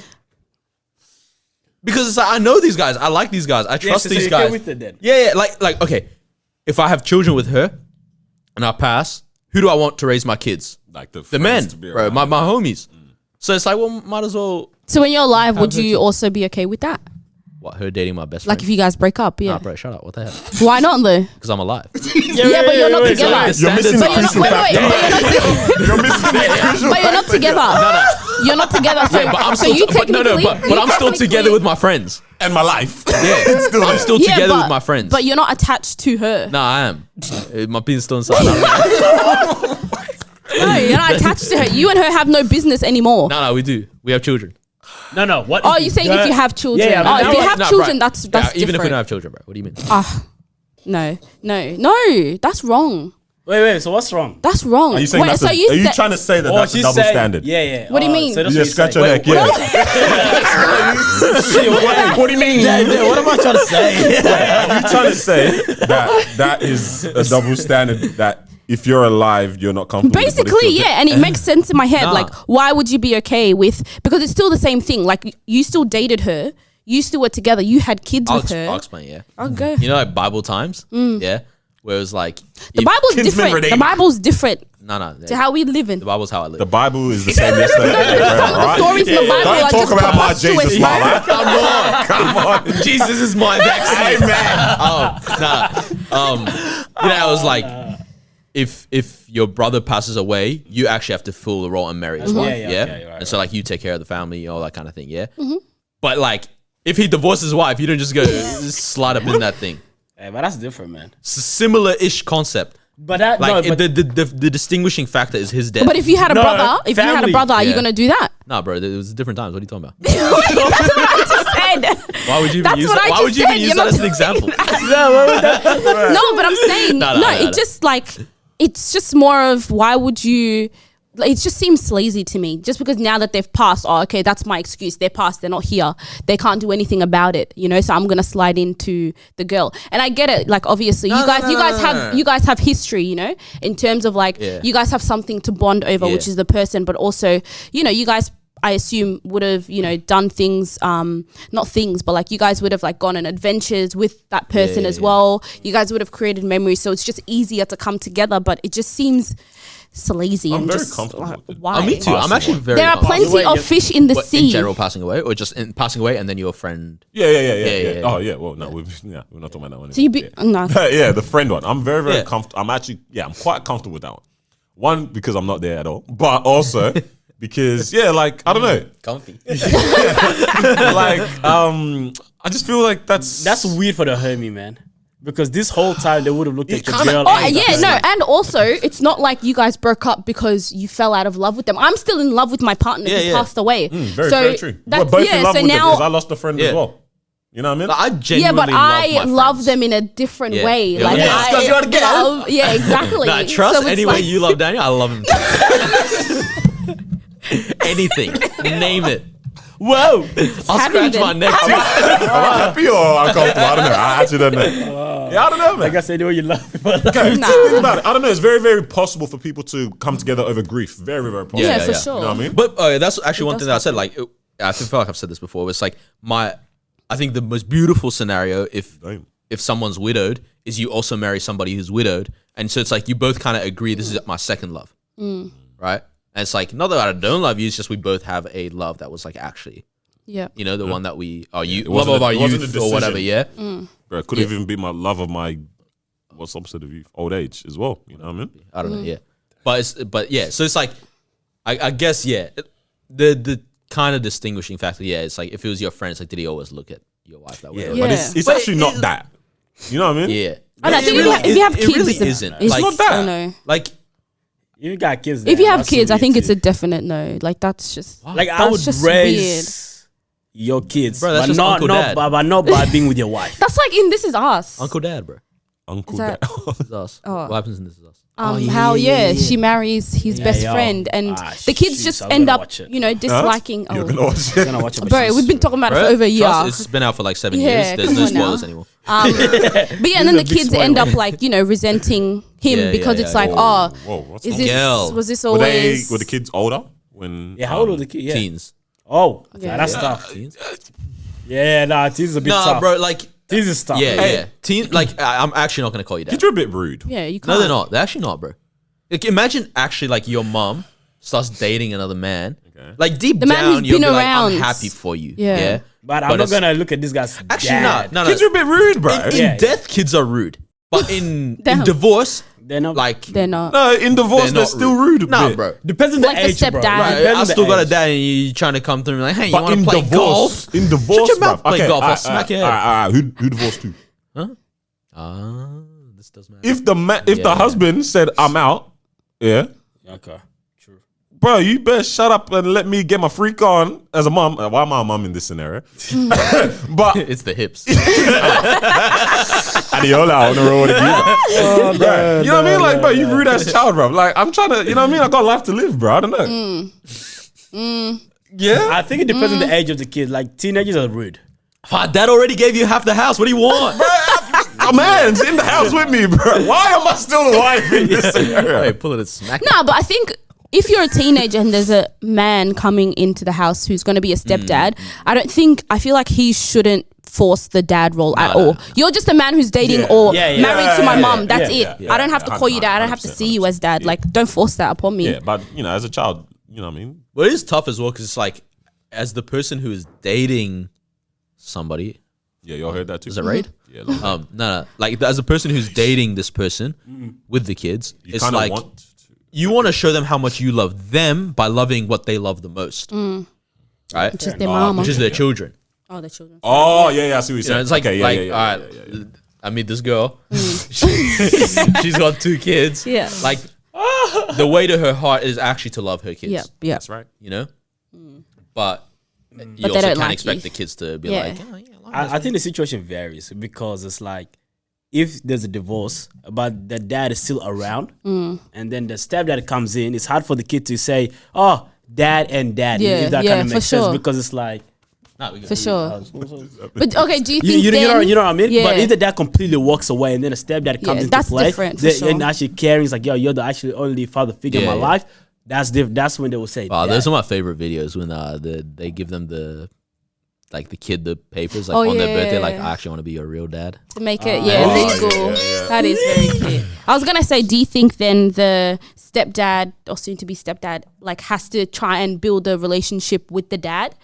Because it's like, I know these guys. I like these guys. I trust so these you're guys. okay with it then? Yeah. Like, okay, if I have children with her and I pass, who do I want to raise my kids? Like the Men, friends to be bro. around. My homies. So it's like, well, might as well. So when you're alive, would you also be okay with that? What, her dating my best Like friend? if you guys break up, yeah. Nah, bro, shut up. What the hell? Why not though? Because I'm alive. Yeah, but you're not together. You're missing the But you're not, crucial factor. wait, You're missing the crucial but you're not together. You're not together. So, But I'm so still you but no, technically, but I'm still together with my friends. and my life. Yeah, I'm still Yeah, together but- with my friends. But you're not attached to her. Nah, I am. My pin's still inside. No, you're not attached to her. You and her have no business anymore. No, we do. We have children. No. What? Oh, you're saying if you have children. Yeah, oh, if you have Nah, children, bro. that's Yeah, different. even if we don't have children, bro. What do you mean? No, that's wrong. Wait. So what's wrong? That's wrong. Are you saying Wait, that's so are you you said- trying to say that Oh, that's a she's double saying- standard? Yeah. What do you mean? So that's You what just scratch you're your saying. neck, yeah. What do you mean? Yeah, what am I trying to say? Are you trying to say that that is a double standard that if you're alive, you're not comfortable with it, but if Basically, you're yeah, and it makes sense in my head. Nah. Like, why would you be okay with? Because it's still the same thing. Like, you still dated her, you still were together, you had kids with her. I'll explain, yeah. I'll go. You know, like Bible times? Yeah. Where it was like. The Bible's kinsman different. redeemer. The Bible's different No. to how we live in. The Bible's how I live. The Bible is the same yesterday. Some of the stories in the Bible Don't are talk just about my preposterous, Jesus, man. man. Come on. Jesus is my vaccine. Amen. You know, I was like, if your brother passes away, you actually have to fill the role and marry his wife. Yeah, Yeah. okay, right, And so like you take care of the family, all that kind of thing. Yeah. But like, if he divorces his wife, you don't just go just slide up in that thing. Hey, but that's different, man. It's a similar-ish concept. But that Like no, but the distinguishing factor is his death. But if you had a No, brother, are you family. gonna do that? Nah, bro, it was different times. What are you talking about? That's what I just said. Why would you even That's use what that? I Why just would you even said. use You're that not as an example? No, but I'm saying No, it no. just like it's just more of why would you? Like, it just seems sleazy to me. Just because now that they've passed, oh, okay, that's my excuse. They're passed. They're not here. They can't do anything about it. You know, so I'm gonna slide into the girl. And I get it. Like, obviously, you guys have history. You know, in terms of like, Yeah. you guys have something to bond over, Yeah. which is the person. But also, you know, you guys, I assume, would have, you know, done things, not things, but like you guys would have like gone on adventures with that person as well. You guys would have created memories. So it's just easier to come together. But it just seems sleazy I'm and very just comfortable like, with it. why? Me too. I'm actually very. There are comfortable. plenty of fish in the What, sea. in general passing away, or just in passing away and then your friend. Yeah. Oh yeah. Well, no, we're not talking about that one. So you be no. Yeah, the friend one. I'm very Yeah. comfortable. I'm quite comfortable with that one. One, because I'm not there at all, but also because like I don't know, Comfy. like I just feel like that's weird for the homie, man. Because this whole time they would have looked at the kinda- girl. Oh and yeah, no, and also it's not like you guys broke up because you fell out of love with them. I'm still in love with my partner who passed away. very true. We're That's, both yeah, in love so with them because I now, lost a friend Yeah. as well. You know what I mean? Like, I yeah, genuinely but I love my love friends. them in a different Yeah. way. Yeah, Like yeah. I 'Cause you're together. love, yeah, exactly. Nah, trust So it's any way like- you love Daniel, I love him. Anything, name it. Whoa! I'll having scratch my them. neck too. Am I happy or uncomfortable? I don't know. I actually don't know. Yeah, I don't know, man. Like I said, the way you love him. Okay, Nah. think about it. I don't know. It's very, very possible for people to come together over grief. Very, very possible. Yeah, Yeah, for yeah. sure. You know what I mean? But that's actually one does thing that I said. Like, I feel like I've said this before. It's like I think the most beautiful scenario Damn. if someone's widowed is you also marry somebody who's widowed, and so it's like you both kind of agree this is my second love, right? And it's like not that I don't love you, it's just we both have a love that was like actually, Yeah. you know, the one that we are you love wasn't of a- our it wasn't a youth or whatever. Yeah, decision. Bro, it could have even been my love of my what's the opposite of youth? Old age as well. You know what I mean? I don't know. Yeah, but yeah. So it's like I guess the kind of distinguishing factor. Yeah, it's like if it was your friend, it's like did he always look at your wife that way? Yeah, Yeah. but it's But actually not that. You know what I mean? Yeah. And I It think really- if you have it kids, really it's a- isn't. it's Like, not that. I know. like You got kids. If you now, have that's kids, so I think weird it's a too. definite no. Like that's just Like I that's would just raise your kids, Bro, that's but just not Uncle Dad. but not by being with your wife. that's like in This Is Us. Uncle Dad, bro. Uncle Is that- Dad. This Is Us. Oh. What happens in This Is Us? She marries his best friend, and the kids shoot, just I was end gonna up, watch it. disliking. You're gonna Oh, watch I'm it. gonna watch it, but bro, she's- we've been talking about it Bro, for over a year. trust, it's been out for like 7 Yeah, years. There's come no on now. spoilers anymore. But yeah, and then the This is a big kids spoiler. end up like resenting him Yeah, because yeah, it's yeah. like, Whoa, what's is wrong? this Girl. was this Were always the kids older when? Yeah, how old were the kids? Yeah. Teens. Oh, Yeah. that's tough. Teens? Yeah, nah, teens is a bit Nah, tough. bro, like, Teens is tough. yeah, Hey. yeah. Teen, like, I'm actually not going to call you dad. Kids are a bit rude. Yeah, you can't. No, they're not. They're actually not, bro. Like, imagine actually, like, your mom starts dating another man. Okay. Like, deep The man down, who's you'll been be like, I'm around. happy for you. Yeah. Yeah. But I'm not it's- gonna look at this guy's Actually, dad. no. Kids are a bit rude, bro. In Yeah. death, kids are rude. But in Damn. divorce, They're not like, They're not. No, in divorce, they're they're not still rude. A Nah, bit. bro. depends on the Like the age, bro. stepdad. Right, Depends I on the still got a age. dad, and you trying to come through and be like, hey, you But want in to play divorce, golf? in divorce, Shut your mouth, bruv. play golf, I'll alright, smack your alright, head. Who divorced who? This does matter. If the Yeah. husband said I'm out, yeah, Okay, true. bro, you better shut up and let me get my freak on as a mom. Why am I a mom in this scenario? But It's the hips. Adiola on the road with you, bro. You know what I mean? Like, bro, you rude ass child, bro. Like, I'm trying to, you know what I mean? I got life to live, bro. I don't know. Yeah. I think it depends on the age of the kid. Like teenagers are rude. Dad already gave you half the house. What do you want? A man's in the house with me, bro. Why am I still the wife in this scenario? Hey, pull it and smack. No, but I think if you're a teenager and there's a man coming into the house who's going to be a stepdad, I feel like he shouldn't force the dad role at all. You're just a man who's dating or married to my mom. That's it. I don't have to call you dad. I don't have to see you as dad. Like, don't force that upon me. Yeah, but, you know, as a child, you know what I mean? Well, it is tough as well because it's like, as the person who is dating somebody, Yeah, y'all heard that too? is that right? Yeah. Like, No. Like, as a person who's dating this person with the kids, you it's kind of like want to. you want to show them how much you love them by loving what they love the most, right? Which is their mama. Which is their children. Oh, the children. Oh, yeah, I see what you're You saying. know, it's like, okay, all yeah. right, I meet this girl. She's got 2 kids. Yeah. Like, the way to her heart is actually to love her kids. Yeah, yeah. That's right. You know? But you they also don't can't like expect you. the kids to be Yeah. like, oh, yeah, I love I think the situation varies because it's like if there's a divorce, but the dad is still around, and then the stepdad comes in, it's hard for the kid to say, "Oh, dad and dad." Yeah, if that yeah, kind of for makes sense sure. because it's like For sure. But okay, do you think you then, know what I mean? Yeah. But if the dad completely walks away and then the stepdad comes Yeah, into that's play, different, for sure. and actually caring, it's like, yo, you're the actually only father figure in Yeah, my yeah. life. That's when they will say, Wow, dad. those are my favorite videos when they give them the kid the papers like Oh, on their yeah, birthday, yeah, like yeah. I actually want to be your real dad. to make it Oh, legal? yeah. That is very clear. I was gonna say, do you think then the stepdad or soon to be stepdad like has to try and build a relationship with the dad?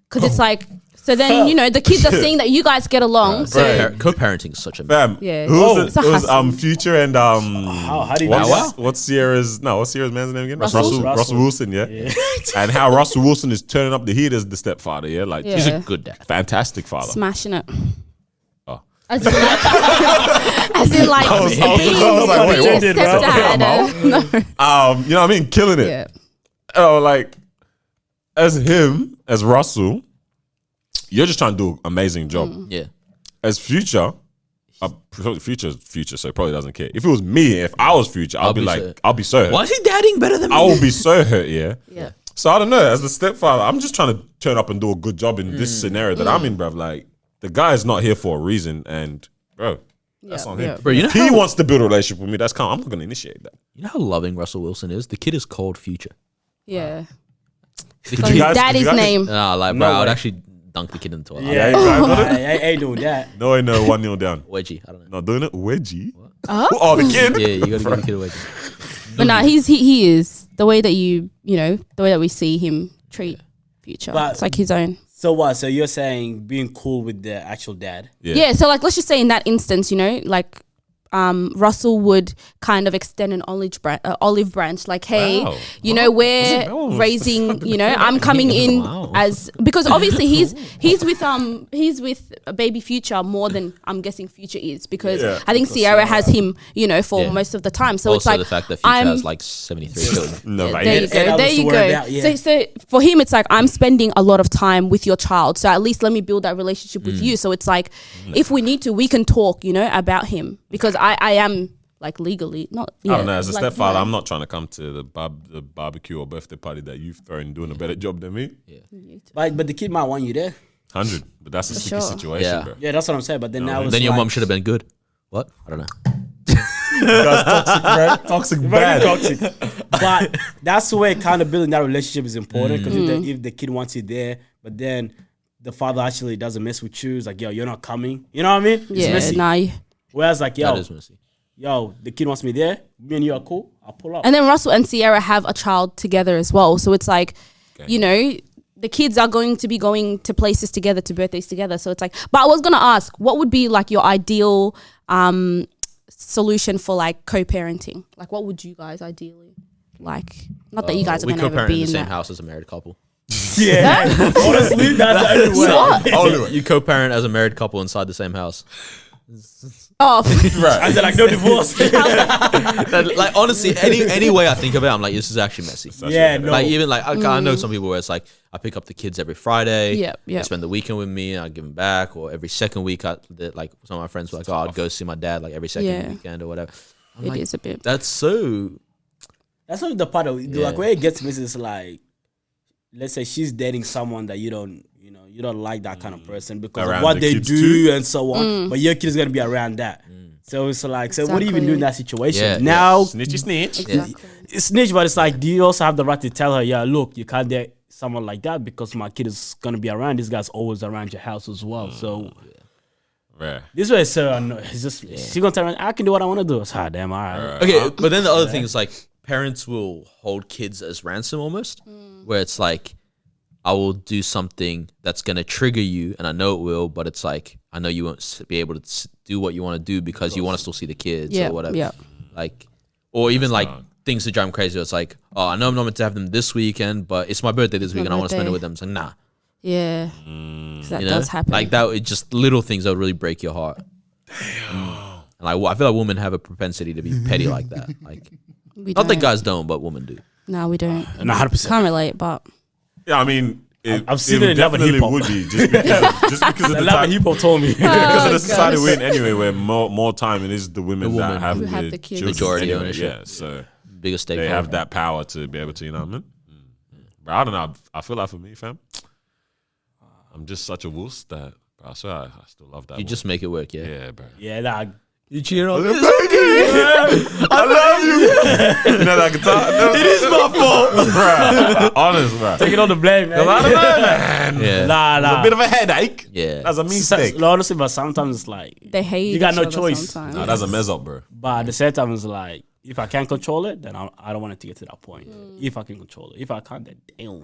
Because it's like, so then the kids are seeing that you guys get along. So Co-parenting is such a Fam, Yeah. who was Oh, it? it's a It was hustle. Future and how do you do that? what's Sierra's man's name again? Russell. Russell Wilson, yeah. And how Russell Wilson is turning up the heat as the stepfather, yeah. Like Yeah. he's a good dad. fantastic father. smashing it. Oh. As in like, as in like I was being like, wait, being a what? stepdad. No. You know what I mean? Killing it. Yeah. Oh, like as Russell, you're just trying to do an amazing job. Yeah. As Future, Future, so he probably doesn't care. If it was me, if I was Future, I'll be like, so- I'll be so hurt. Why is he dadding better than me? I will be so hurt, yeah. Yeah. So I don't know. As the stepfather, I'm just trying to turn up and do a good job in this scenario that I'm in, bruv. Like the guy is not here for a reason, and bro, that's on him. yeah. Bro, you know If he how- wants to build a relationship with me, that's calm. I'm not gonna initiate that. You know how loving Russell Wilson is? The kid is called Future. Yeah. The So you his guys- daddy's could you guys- name. Nah, like No bro, I would way. actually dunk the kid in the toilet. Yeah, you guys got it? I ain't doing that. No, 1-0 down. Wedgie, I don't know. Not doing it. Wedgie. Oh, the kid. Yeah, you gotta give the kid a wedgie. But no, he is the way that the way that we see him treat Future. But- It's like his own. So what? So you're saying being cool with the actual dad? Yeah. So like, let's just say in that instance, like, Russell would kind of extend an olive branch, like, hey, Wow. we're Oh. raising, I'm coming in Wow. as, because obviously he's with a baby Future more than I'm guessing Future is, because Yeah. I think Sierra has him, for Yeah. most of the time. So Also, it's like the fact that Future I'm has like 73 children. No, yeah, but there yeah. you go. And There others to you worry go. about, yeah. So for him, it's like I'm spending a lot of time with your child. So at least let me build that relationship with you. So it's like if we need to, we can talk, about him, because I am like legally not. Yeah, I don't know. As a like, stepfather, yeah. I'm not trying to come to the barbecue or birthday party that you've thrown doing a better job than me. But the kid might want you there. 100, but that's a For sticky sure. situation, Yeah. bro. Yeah, that's what I'm saying. But then now it's Then your like, mom should have been good. What? I don't know. That's toxic, bro. Toxic very bad. toxic. But that's where kind of building that relationship is important because if the kid wants you there, but then the father actually doesn't mess with you, it's like, yo, you're not coming. You know what I mean? It's Yeah, messy. nah. Whereas like, That is messy. yo, the kid wants me there. Me and you are cool. I'll pull up. And then Russell and Sierra have a child together as well. So it's like, you know, the kids are going to be going to places together, to birthdays together. So it's like, but I was going to ask, what would be like your ideal solution for like co-parenting? Like, what would you guys ideally like? Not that you guys are We going to ever co-parent be in the in same that. house as a married couple. Yeah. Honestly, that's the only way. What? Only way. You co-parent as a married couple inside the same house. Oh, Right. And they're like, no divorce. Like honestly, any way I think of it, I'm like, this is actually messy. Yeah, no. Like even like I know some people where it's like I pick up the kids every Friday. Yep, They yep. spend the weekend with me. I give them back, or every second week. Like some of my friends were like, oh, I'd go see my dad like every second Yeah. weekend or whatever. I'm it like, is a bit. that's so. That's not the part of Yeah. like where it gets messy is like, let's say she's dating someone that you don't like that kind of person because Around of what the they kids do too? and so on. But your kid is gonna be around that. So it's like, so what do you even do in that situation? Yeah, Now Snitchy snitch. Exactly. it's snitch, but it's like, do you also have the right to tell her, yeah, look, you can't date someone like that because my kid is gonna be around. This guy's always around your house as well. So Right. this way, so it's just she's gonna tell her, I can do what I want to do. It's hard, damn, all right. Okay, but then the other thing is like parents will hold kids as ransom almost, where it's like I will do something that's gonna trigger you, and I know it will, but it's like I know you won't be able to do what you want to do because you want to still see the kids Yeah, or whatever. yeah. Like, or even like hard. things that drive me crazy. It's like, oh, I know I'm not meant to have them this weekend, but it's my birthday this week, and I want to spend it birthday. with them. It's like, nah, Yeah. 'Cause that you know, does happen. like that. It just little things that would really break your heart. And like, I feel like women have a propensity to be petty like that. Like, We not that don't. guys don't, but women do. No, we don't. And 100%. Can't relate, but Yeah, I mean, I've seen it in Love and definitely Hip-Hop. would be just because of The the love time, Hippo told me. because of the Oh, society gosh. we're in anyway, where more time it is the women The that women have who have the the kids. children Majority anyway, ownership. yeah, so Biggest they stakeholder. have that power to be able to, you know what I mean? But I don't know. I feel like for me, fam, I'm just such a wuss that bro, I swear I still love that. You just make it work, yeah. yeah, bro. Yeah, nah. You cheer on. I love you. You know that guitar? It is my fault, bro. Honest, bro. Taking all the blame, man. I don't know, man. Yeah. Nah, It's nah. a bit of a headache. Yeah. That's a mistake. Honestly, but sometimes it's like, they hate You got each no other choice. sometimes. Nah, that's a mess up, bro. but at the same time, it's like, if I can't control it, then I don't want it to get to that point. If I can control it. If I can't, then damn.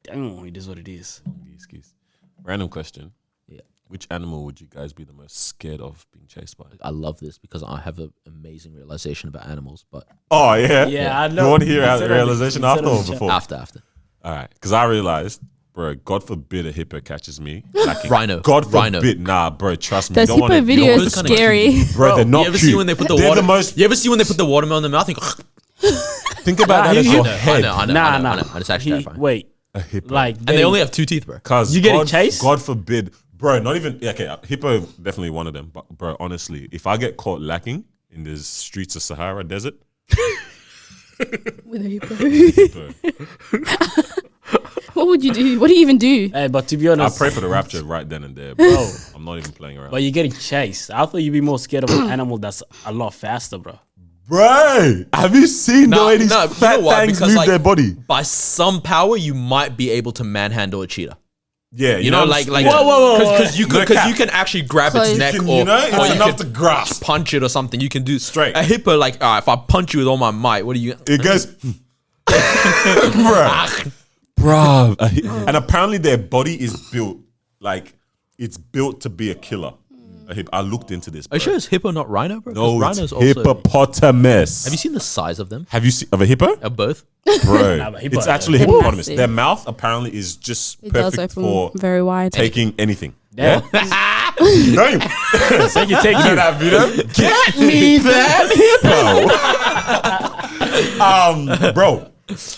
Damn, it is what it is. Excuse. Random question. Yeah. Which animal would you guys be the most scared of being chased by? I love this because I have an amazing realization about animals, but Oh, yeah? Yeah, I know. You want to hear You the said it- realization you said after it or in the chat. before? after. All right. Because I realized, bro, God forbid a hippo catches me. Like, Rhino. God Rhino. forbid. Nah, bro, trust me. Those you don't hippo wanna- you don't videos wanna- are kinda scary. Bro, they're not You ever cute. see when they put the They're water? the most. You ever see when they put the watermelon in their mouth? And go, Think about that as your head. I know. Nah. It's actually terrifying. Wait, A hippo. like, And they only have 2 teeth, bro. Because You getting chased? God forbid, bro. Not even okay. Hippo definitely one of them. But bro, honestly, if I get caught lacking in the streets of Sahara Desert, With a hippo. bro, What would you do? What do you even do? Hey, but to be I honest, pray for the rapture right then and there, bro. I'm not even playing around, but you're getting chased. I thought you'd be more scared of an animal that's a lot faster, bro. bro. Have you seen the way these you fat know why? things Because, move like, their body? By some power, you might be able to manhandle a cheetah. Yeah, You know, like Whoa. because you No could cap. you can actually grab Close. its neck You can, or, you know, or it's you enough could to grasp. punch it or something. You can do Straight. A hippo, like, all right, if I punch you with all my might, what do you? It goes, bro. And apparently their body is built like it's built to be a killer. I looked into this. Are you bro. sure it's hippo, not rhino, bro? 'Cause No, rhinos it's also. hippopotamus. Have you seen the size of them? Have you seen of a hippo? Of both? Bro, Nah, but hippo- it's actually They're hippopotamus. massive. Their mouth apparently is just It does perfect open for very wide. taking anything. Damn. No, you Take you, take you. that video. Get me that hippo. Bro,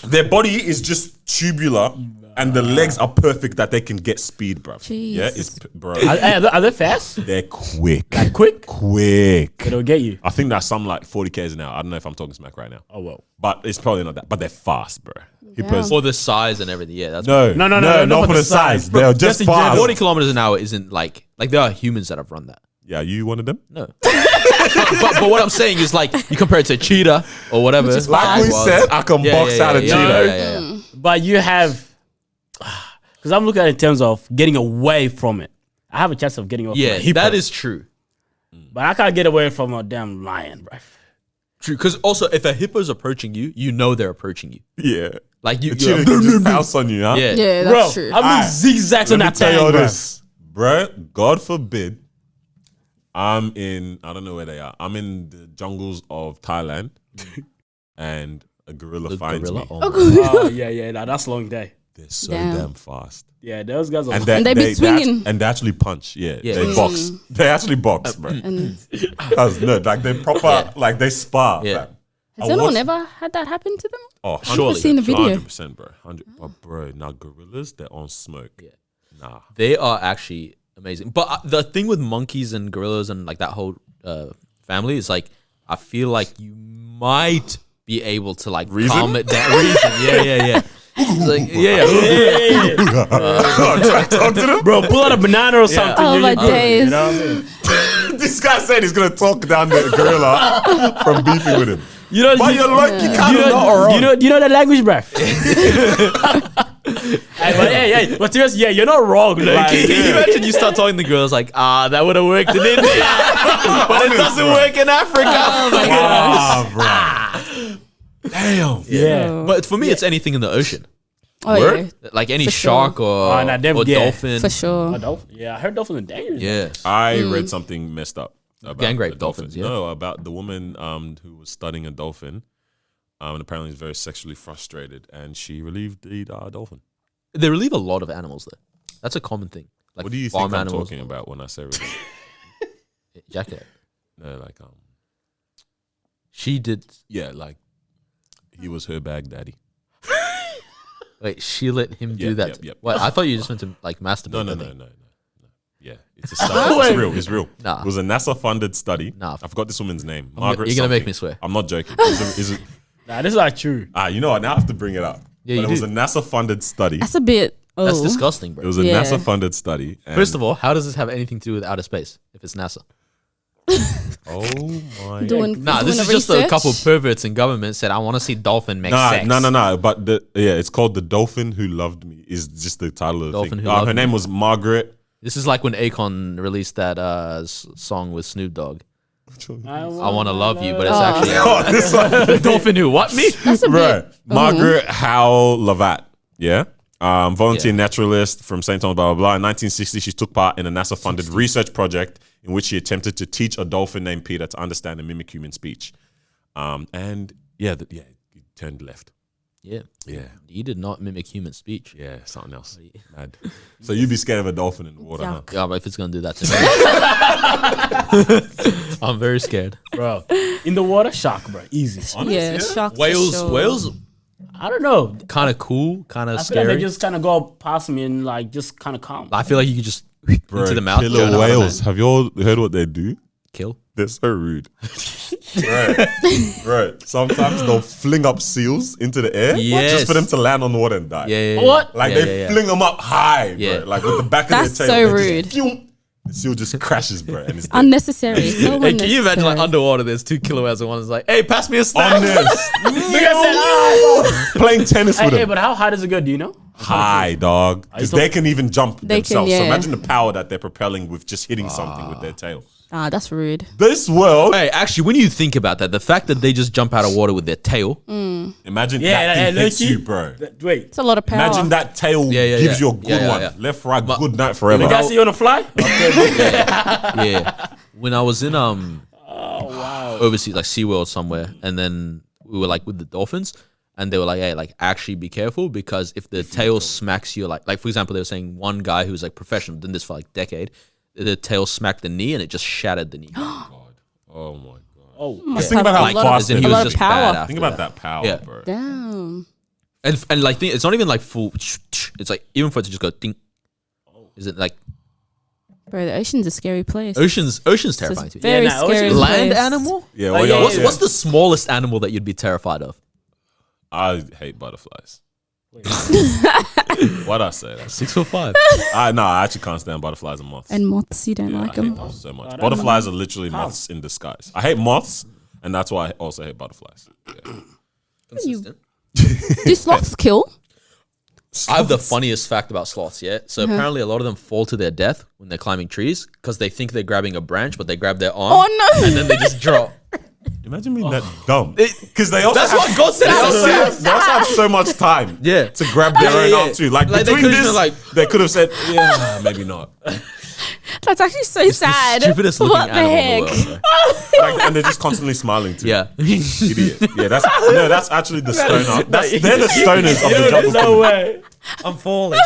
their body is just tubular And the legs are perfect that they can get speed, bro. Jeez. Yeah, it's bro. Are they fast? They're quick. Like quick? Quick. It'll get you. I think that's some like 40 k's an hour. I don't know if I'm talking smack right now. Oh well. But it's probably not that. But they're fast, bro. Hippos. For the size and everything. Yeah, that's No, No, not for the size. They're just in fast. general. 40 kilometers an hour isn't like there are humans that have run that. Yeah, you one of them? No. but what I'm saying is like you compare it to a cheetah or whatever. Which is Like we Well, said, I can box out a cheetah. Yeah. But you have, because I'm looking at it in terms of getting away from it. I have a chance of getting away from a hippo, That is true. but I can't get away from a damn lion, bro. True. Because also, if a hippo's approaching you, you know they're approaching you. Yeah. Like you, The cheetah can just pounce on you, huh? yeah. Yeah, Bro, that's true. I'm doing zigzags on Let me that tell you thing, all bro. this. Bro, God forbid, I'm in, I don't know where they are. I'm in the jungles of Thailand and a gorilla finds me. Oh yeah, nah, that's a long day. They're so Damn. damn fast. Yeah, those guys are. And they be swinging. and they actually punch. Yeah, Yeah. they box. They actually box, bro. And That's no, like they proper, like they spar. Yeah. Like, has anyone ever had that happen to them? Oh, Surely. I've seen a video. 100%, bro. 100. But bro, now gorillas, they're on smoke. Yeah. Nah. They are actually amazing. But the thing with monkeys and gorillas and like that whole family is like, I feel like you might be able to like calm it down. Yeah. It's like, Talk to them. Bro, pull out a banana or something. Oh, you're my good, days. You know what I mean? This guy said he's gonna talk down the gorilla from beefing with him. You know, But you, you're lucky, kind you of not know, wrong. you know that language, bruh. Hey, but seriously, yeah, you're not wrong. Like, Can you imagine you start talking to girls like, that would have worked in India, but it doesn't work in Africa. Oh my gosh. Wow, bro. Damn. yeah. But for me, it's anything in the ocean. Oh Word? yeah, Like any For sure. shark or, nah, them- or yeah. dolphin. for sure. A dolphin? Yeah, I heard dolphins are dangerous. Yeah. I read something messed up about Gang rape the dolphins. dolphins, yeah. No, about the woman who was studying a dolphin, and apparently is very sexually frustrated, and she relieved the dolphin. They relieve a lot of animals though. That's a common thing. Like What do you farm think I'm animals. talking about when I say relieve? Ejaculate. No, like She did. yeah, like he was her bag daddy. Wait, she let him do Yep, that. yep. What? I thought you just meant to like masturbate. No. I think. Yeah, it's a study. It's real. It's real. Nah. It was a NASA-funded study. Nah. I forgot this woman's name. You're Margaret. gonna make something. me swear. I'm not joking. Nah, this is not true. You know what? Now I have to bring it up. Yeah, but you it was do. a NASA-funded study. That's a bit. Oh. That's disgusting, bro. It was a Yeah. NASA-funded study. and- First of all, how does this have anything to do with outer space if it's NASA? oh my. Doing, Nah, this doing is just a research. couple perverts in government said, I want to see dolphin make sex. No. But it's called The Dolphin Who Loved Me. Is just the title of the Dolphin thing. Who Loved Her Me. name was Margaret. This is like when Akon released that song with Snoop Dogg. I want to love you, but it's actually Oh, this one. dolphin who what me? That's a Right. bit. Margaret Howell Lavatt. Yeah. Volunteer Yeah. naturalist from St. Thomas, blah, blah, blah. In 1960, she took part in a NASA-funded research project in which she attempted to teach a dolphin named Peter to understand and mimic human speech. And it turned left. Yeah, Yeah. he did not mimic human speech. Yeah, something else. Mad. So you'd be scared of a dolphin in the water, huh? Yuck. Yeah, but if it's gonna do that to me, I'm very scared. Bro, in the water, shark, bro. Easy. Yeah, shocked. for Whales, sure. whales, I don't know. kind of cool, kind of I feel like scary. they just kind of go past me and like just kind of calm. I feel like you could just Bro, into the mouth. killer Jonah, whales. Have you all heard what they do? kill. They're so rude. Right. Sometimes they'll fling up seals into the air Yes. just for them to land on the water and die. Yeah. What? Like Yeah, they yeah. fling them up high, Yeah. bro. Like with the back That's of their so tail. they rude. Just, phew, the seal just crashes, bro. And it's dead. Unnecessary. So Hey, can you imagine like unnecessary. underwater? There's 2 killer whales and one is like, "Hey, pass me a snack." Honest. Playing tennis with Hey, them. but how high does it go? Do you know? High, dog. Because they can even jump They can, themselves. So yeah. imagine the power that they're propelling with just hitting something with their tail. Ah, that's rude. This world, Hey, actually, when you think about that, the fact that they just jump out of water with their tail, imagine Yeah, that thing hits low-key. you, bro. Wait. It's a lot of power. Imagine that tail Yeah, gives yeah. you a good Yeah, one. yeah. Left, right, good night forever. You guys see you on a fly? yeah. When I was in overseas, like SeaWorld somewhere, and then we were like with the dolphins, and they were like, "Hey, like actually be careful because if the tail smacks you, like for example, they were saying one guy who was like professional, done this for like a decade, the tail smacked the knee and it just shattered the knee. Oh my god. Oh, Must Think have about how a lot fast of, As in it he a was lot of just power. bad after Think about that. that power, Yeah. bro. Damn. And like it's not even like full. It's like even for it to just go ding. Is it like Bro, the ocean's a scary place. ocean's It's terrifying a to me. very Yeah, nah, scary ocean's- Land place. animal? Yeah, Oh, yeah, What's the smallest animal that you'd be terrified of? I hate butterflies. Why'd I say that? 6'5". I actually can't stand butterflies and moths. And moths, you don't Yeah, like I hate them. those so much. Butterflies are literally moths in disguise. I hate moths, and that's why I also hate butterflies. Yeah. Consistent. Do sloths kill? I have the funniest fact about sloths, yeah? So apparently a lot of them fall to their death when they're climbing trees because they think they're grabbing a branch, but they grab their arm. Oh no! And then they just drop. Imagine being that dumb. Because they also That's have, what God said. they It's also so have, they also have so much time Yeah. to grab their own yeah. arm too. Like Like, they between could've this, just they could have said, yeah, maybe not. That's actually so sad. Stupidest looking What the animal heck? in the world. Bro. Like, and they're just constantly smiling too. Yeah. Idiot. Yeah, that's actually the stoner. They're the stoners of the jungle. No way. I'm falling.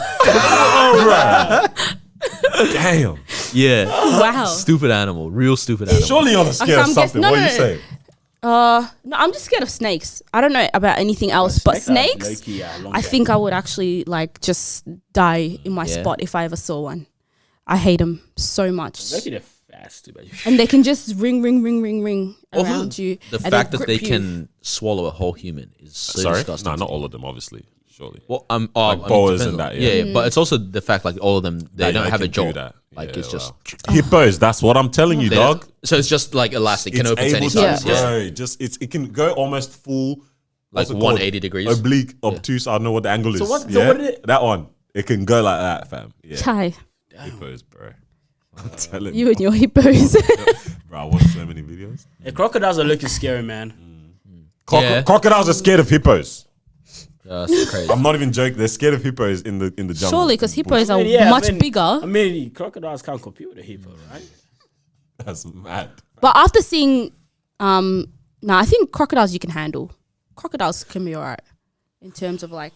Damn. Yeah. Wow. Stupid animal. Real stupid animal. Surely you're scared So of I'm something. guess- no, What no, are you no. saying? No, I'm just scared of snakes. I don't know about anything else, but snakes, I think I would actually like just die in my Yeah. spot if I ever saw one. I hate them so much. Maybe they're fast too, but And they can just ring Also, around you. The and fact they'll that they grip you. can swallow a whole human is so Sorry? disgusting. No, to not me. all of them, obviously. Surely. Well, Like I mean, boas depends and on- that, yeah. But it's also the fact like all of them they don't have a can do jaw. that. Like Yeah, it's just wow. Hippos. That's what I'm telling you, they dog. don't- so it's just like elastic, can It's open to any able size. to, Yeah. bro, just it can go almost full, Like what's it called? 180 degrees. Oblique, obtuse. I don't know what the angle is. So what Yeah? did it- That one, it can go like that, fam. Yeah, Chai, hippos, bro. I'm telling you and your hippos. bro. I watched so many videos. The crocodiles are looking scary, man. Yeah. Crocodiles are scared of hippos. That's crazy. I'm not even joking. They're scared of hippos in the jungle. Surely, because hippos are Yeah, much I mean- bigger. I mean, crocodiles can't compete with a hippo, right? That's mad. But after seeing, I think crocodiles you can handle. Crocodiles can be alright in terms of like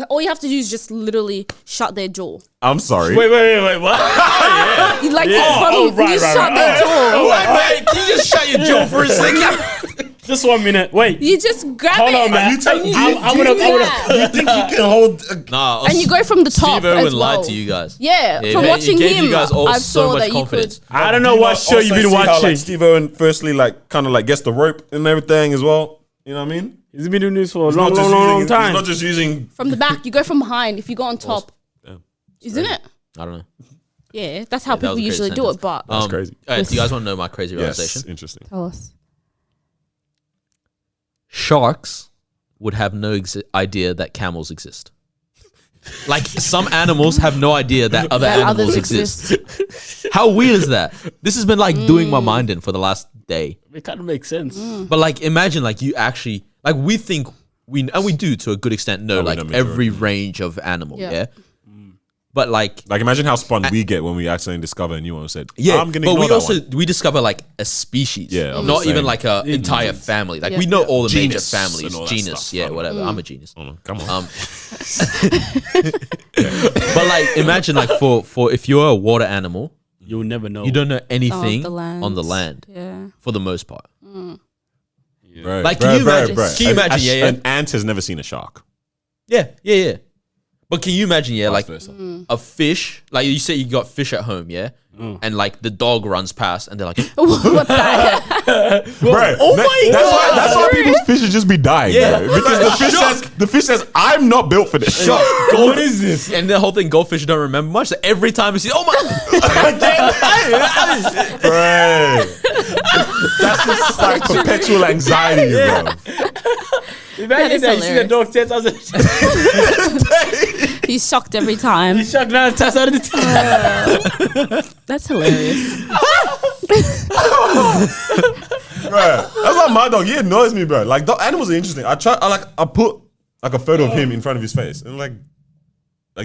all you have to do is just literally shut their jaw. I'm sorry. Wait, what? You like right, you right, shut their jaw. Wait, can you just shut your jaw for a second? Just 1 minute. Wait. You just grab Hold it. on, man. You tell- I'm gonna. Yeah. You think you can hold? Nah, And you go from the top Steve Irwin as lied well. to you guys. Yeah, Yeah, from he watching gave him, you guys all I so saw much that you confidence. could. I don't know what show you've been How, watching. like, Steve Owen firstly, like, kind of like gets the rope and everything as well. You know what I mean? He's been doing this for a He's long, not just long, using- long time. He's not just using. From the back, you go from behind. If you go on top, Damn. isn't it? I don't know. Yeah, that's how Yeah, that was people a usually crazy do sentence. it. But That's crazy. Alright, do you guys want to know my crazy realization? Yes, interesting. tell us. Sharks would have no idea that camels exist. Like some animals have no idea that other That animals others exist. How weird is that? This has been like doing my mind in for the last day. It kind of makes sense. But like, imagine like you actually like we think we do to a good extent know Oh, we like know majority. every range of animal, Yeah. yeah. But like, Like, imagine how spun we get when we accidentally discover a new one and said, yeah, I'm going to but ignore we that also one. we discover like a species, Yeah, I'm not the even same. like a entire family. Like Yeah. we know all the major Genus families, and all that genus, stuff. yeah, I don't whatever. know. I'm a genius. Oh, no, come on. But like, imagine like for if you're a water animal, You'll never know. you don't know anything the land. on the land Yeah. for the most part. Bro, Like, can you imagine- can you imagine, yeah, yeah. An ant has never seen a shark. Yeah. But can you imagine, yeah, like Vice versa. a fish, like you say you got fish at home, yeah? And like the dog runs past and they're like, What's that? Bro, oh my God. That's why people's fish should just be dying, Yeah. bro. Because the fish says, I'm not built for this. Shark, what is this? And the whole thing, goldfish don't remember much. So every time you see, oh my, Bro. That's just like perpetual anxiety, bro. Imagine is that. You see the hilarious. dog 10,000. He's shocked every time. He's shocked 9 times out of the 10. That's hilarious. Bro, that's like my dog. He annoys me, bro. Like, dog, animals are interesting. I put like a photo of him in front of his face, and like,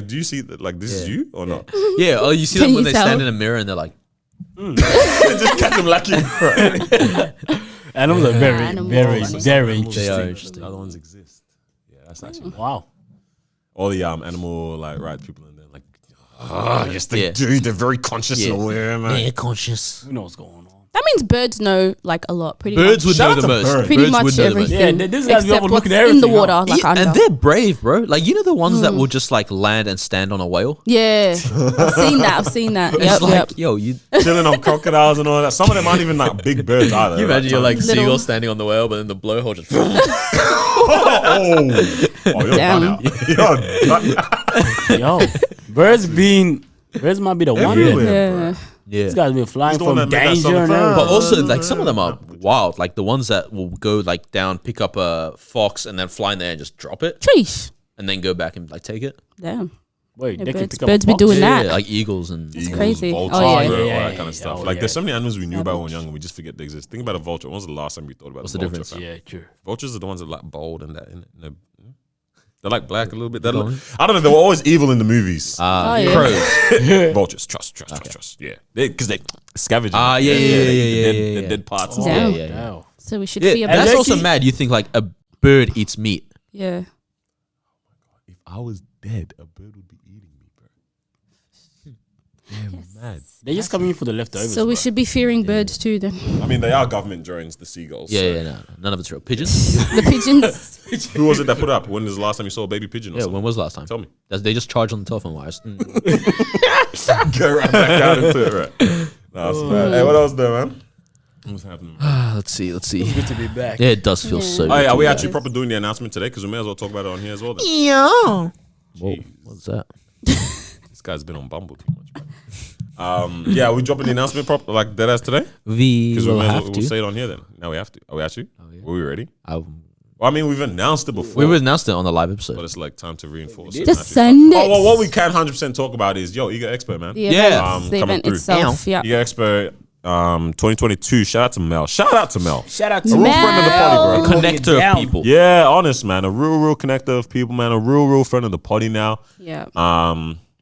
do you see that? Like, this is you or not? yeah. Oh, you see Can them when you they stand tell? in a mirror and they're like, Just catch him lacking, bro. Animals are very, Animals very, are funny. very they are interesting. interesting. The other ones exist. Yeah, that's actually Wow. all the animal like rights people, and they're like, oh, yes, they Yeah. do. They're very conscious Yeah. and aware, man. They're conscious. Who knows what's going on? That means birds know like a lot. Pretty Birds much. would Shout know out the to most. birds. Pretty Birds much would know the most. everything. Yeah, this guy's be except able to what's look at in the everything, water. huh? Like under. And they're brave, bro. Like, you know the ones that will just like land and stand on a whale? Yeah, I've seen that. It's Yep, like, yep. yo, you Chilling on crocodiles and all that. Some of them aren't even like big birds either. you imagine you're like Little- seagull standing on the whale, but then the blowhole just. oh, you're Damn. done now. You're done. Yo, birds might be the one. Really? Then. Yeah. Yeah. This guy's been flying He's the one from that made that danger song and first. everything. But also, like, some of them are wild. Like the ones that will go like down, pick up a fox, and then fly in there and just drop it, Trees. and then go back and like take it. Damn. Wait, Yeah, they can birds- pick up birds a be fox? doing that. Yeah, like eagles and Eagles, crazy. vultures, Oh, yeah. all Yeah, that yeah, kind of stuff. oh, Like, yeah. there's so many animals we knew about when we were young and we just forget they exist. Think about a vulture. When was the last time you thought about What's a the vulture? difference? fam? Yeah, true. Vultures are the ones that are like bold and that. They're like black a little bit. I don't know. They were always evil in the movies. Oh, yeah. crows. Vultures, trust. Yeah, because they scavenge. Ah, yeah, yeah. The dead parts. And Damn. stuff. Yeah, yeah. Wow. So we should Yeah, fear and that's birds. also mad. You think like a bird eats meat. Yeah. If I was dead, a bird would be eating me, bro. Damn, mad. They're just coming in for the leftovers. So we bro. should be fearing birds too then. I mean, they are government drones, the seagulls. Yeah, so. yeah, no, none of it's real. Pigeons? The pigeons. Who was it that put up? When was the last time you saw a baby pigeon or Yeah, something? when was the last time? Tell me. They just charge on the telephone wires. Go right back out into it, right? That's bad. Hey, what else there, man? What's happening, man? Let's see. Good to be back. Yeah, it does feel Yeah. so Oh, good. yeah, are to we be actually back. proper doing the announcement today? Because we may as well talk about it on here as well. Then. Yeah. Whoa, what's that? This guy's been on Bumble too much, man. Yeah, are we dropping the announcement like dead ass today? We Because we will may as have well to. we'll say it on here then. Now we have to. Are we actually? yeah. Are we ready? Um, Well, I mean, we've announced it before. we announced it on the live but episode. it's like time to reinforce it. Just Actually. send it. Oh, well, what we can 100% talk about is, yo, Ego Expo, man. The Yeah. event, the coming event through. itself. Yeah. Ego Expo 2022. Shout out to Mel. Shout out to Mel. Shout out A to real friend of the potty, bro. A connector of people. Yeah, honest, man. A real connector of people, man. A real friend of the potty now. Yeah.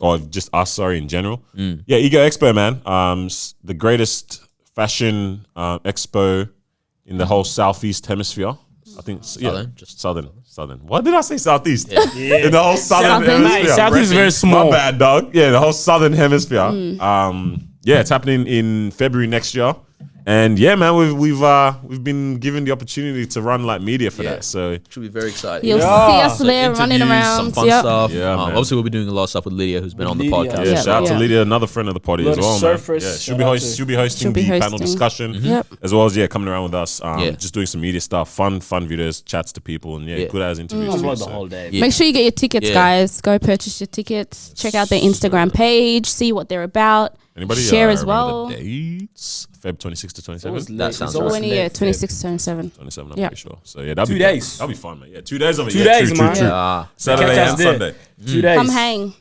Or just us, sorry, in general. Yeah, Ego Expo, man. The greatest fashion expo in the whole Southeast Hemisphere. I think, Southern, just Southern. What did I say? Southeast. In the whole Southern Southern. Hemisphere. Nice. South is very small. My bad, dog. Yeah, the whole Southern Hemisphere. Yeah, it's happening in February next year. And yeah, man, we've been given the opportunity to run like media for that. So Should be very exciting. You'll see us there running Interviews, around. some fun Yep. stuff. Yeah, man. Obviously, we'll be doing a lot of stuff with Lydia, who's been on the Lydia. podcast. yeah, Yeah, shout out to yeah. Lydia, another friend of the potty Lot as of well, man. surfers. Yeah, Shout out to- she'll be hosting She'll be the panel hosting. discussion, Yep. as well as coming around with us, Yeah. just doing some media stuff, fun videos, chats to people, and Yeah. good as interviews. I'm too, like the so. whole day. Yeah. Make sure you get your tickets, Yeah. guys. Go purchase your tickets. Check out their Instagram page. See what they're about. Anybody Share as remember well. the dates? Feb 26 to 27. Always That late. sounds It's always right. 26 to 27. 27, I'm Yeah. pretty sure. So yeah, that'll 2 be days. That'll be fun, man. Yeah, 2 days of it. 2 yeah, days, man. True. Yeah. Saturday Catch us and there. Sunday. 2 days. Come hang.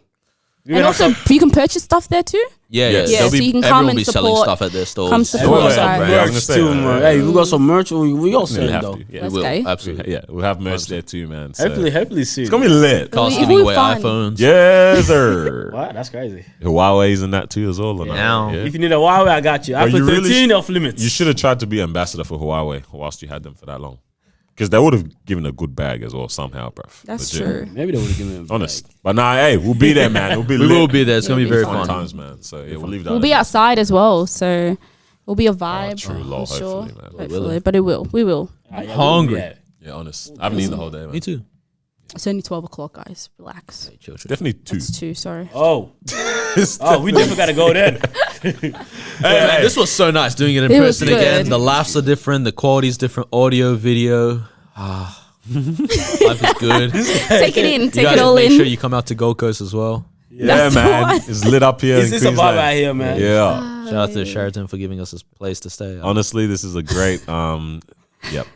We're And gonna also, you can purchase stuff there too. Yeah, Yes. yeah. Yeah, so you can come everyone and be selling support- stuff at their stores. come support Wait, us, guys. yeah, I'm gonna merch say too, that, man. yeah. Hey, we got some merch. We all sell We'll it have though. to. Yeah, We Let's will. go. Absolutely. yeah, we'll have merch there too, man. So. Hopefully soon. It's gonna be lit. Cars It giving will away fun. iPhones. Yes, sir. What? That's crazy. Huawei's and that too as well. or not? Yeah. If you need a Huawei, I got you. Bro, iPhone you really 13 off limits. You should have tried to be ambassador for Huawei whilst you had them for that long, because they would have given a good bag as well somehow, bro. That's Legit. true. Maybe they would have given him. Honest, but nah, hey, we'll be there, man. We'll be. We lit. will be there. It's going to be very Fun fun. times, man. So yeah, we'll leave that. We'll be outside as well, so it'll be a vibe. true I'm law, sure. hopefully, man. Hopefully, but it will. We will. Hungry. Yeah. Yeah, honest. I haven't eaten the whole day, man. Me too. It's only 12 o'clock, guys. Relax. Hey, chill. Definitely 2. It's 2. Sorry. Oh, we definitely gotta go then. Hey, man, this was so nice doing it in It was person again. good. The laughs are different. The quality's different. Audio, video. Life is good. Take it in. You Take guys it all make in. sure you come out to Gold Coast as well. Yeah, That's the man. one. It's lit up here. It's in a vibe Queensland. out here, man. Yeah. Shout out to Sheraton for giving us this place to stay. Honestly, this is a great. Yep.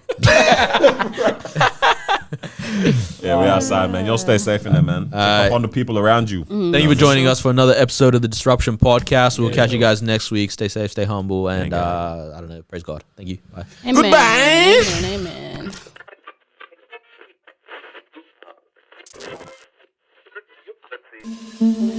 Yeah, we outside, man. Y'all stay safe in there, man. Check up on the people around you. Thank you for joining us for another episode of the Disruption Podcast. We'll catch you guys next week. Stay safe, stay humble, and I don't know. Praise God. Thank you. Bye. Amen. Goodbye. Amen. Amen.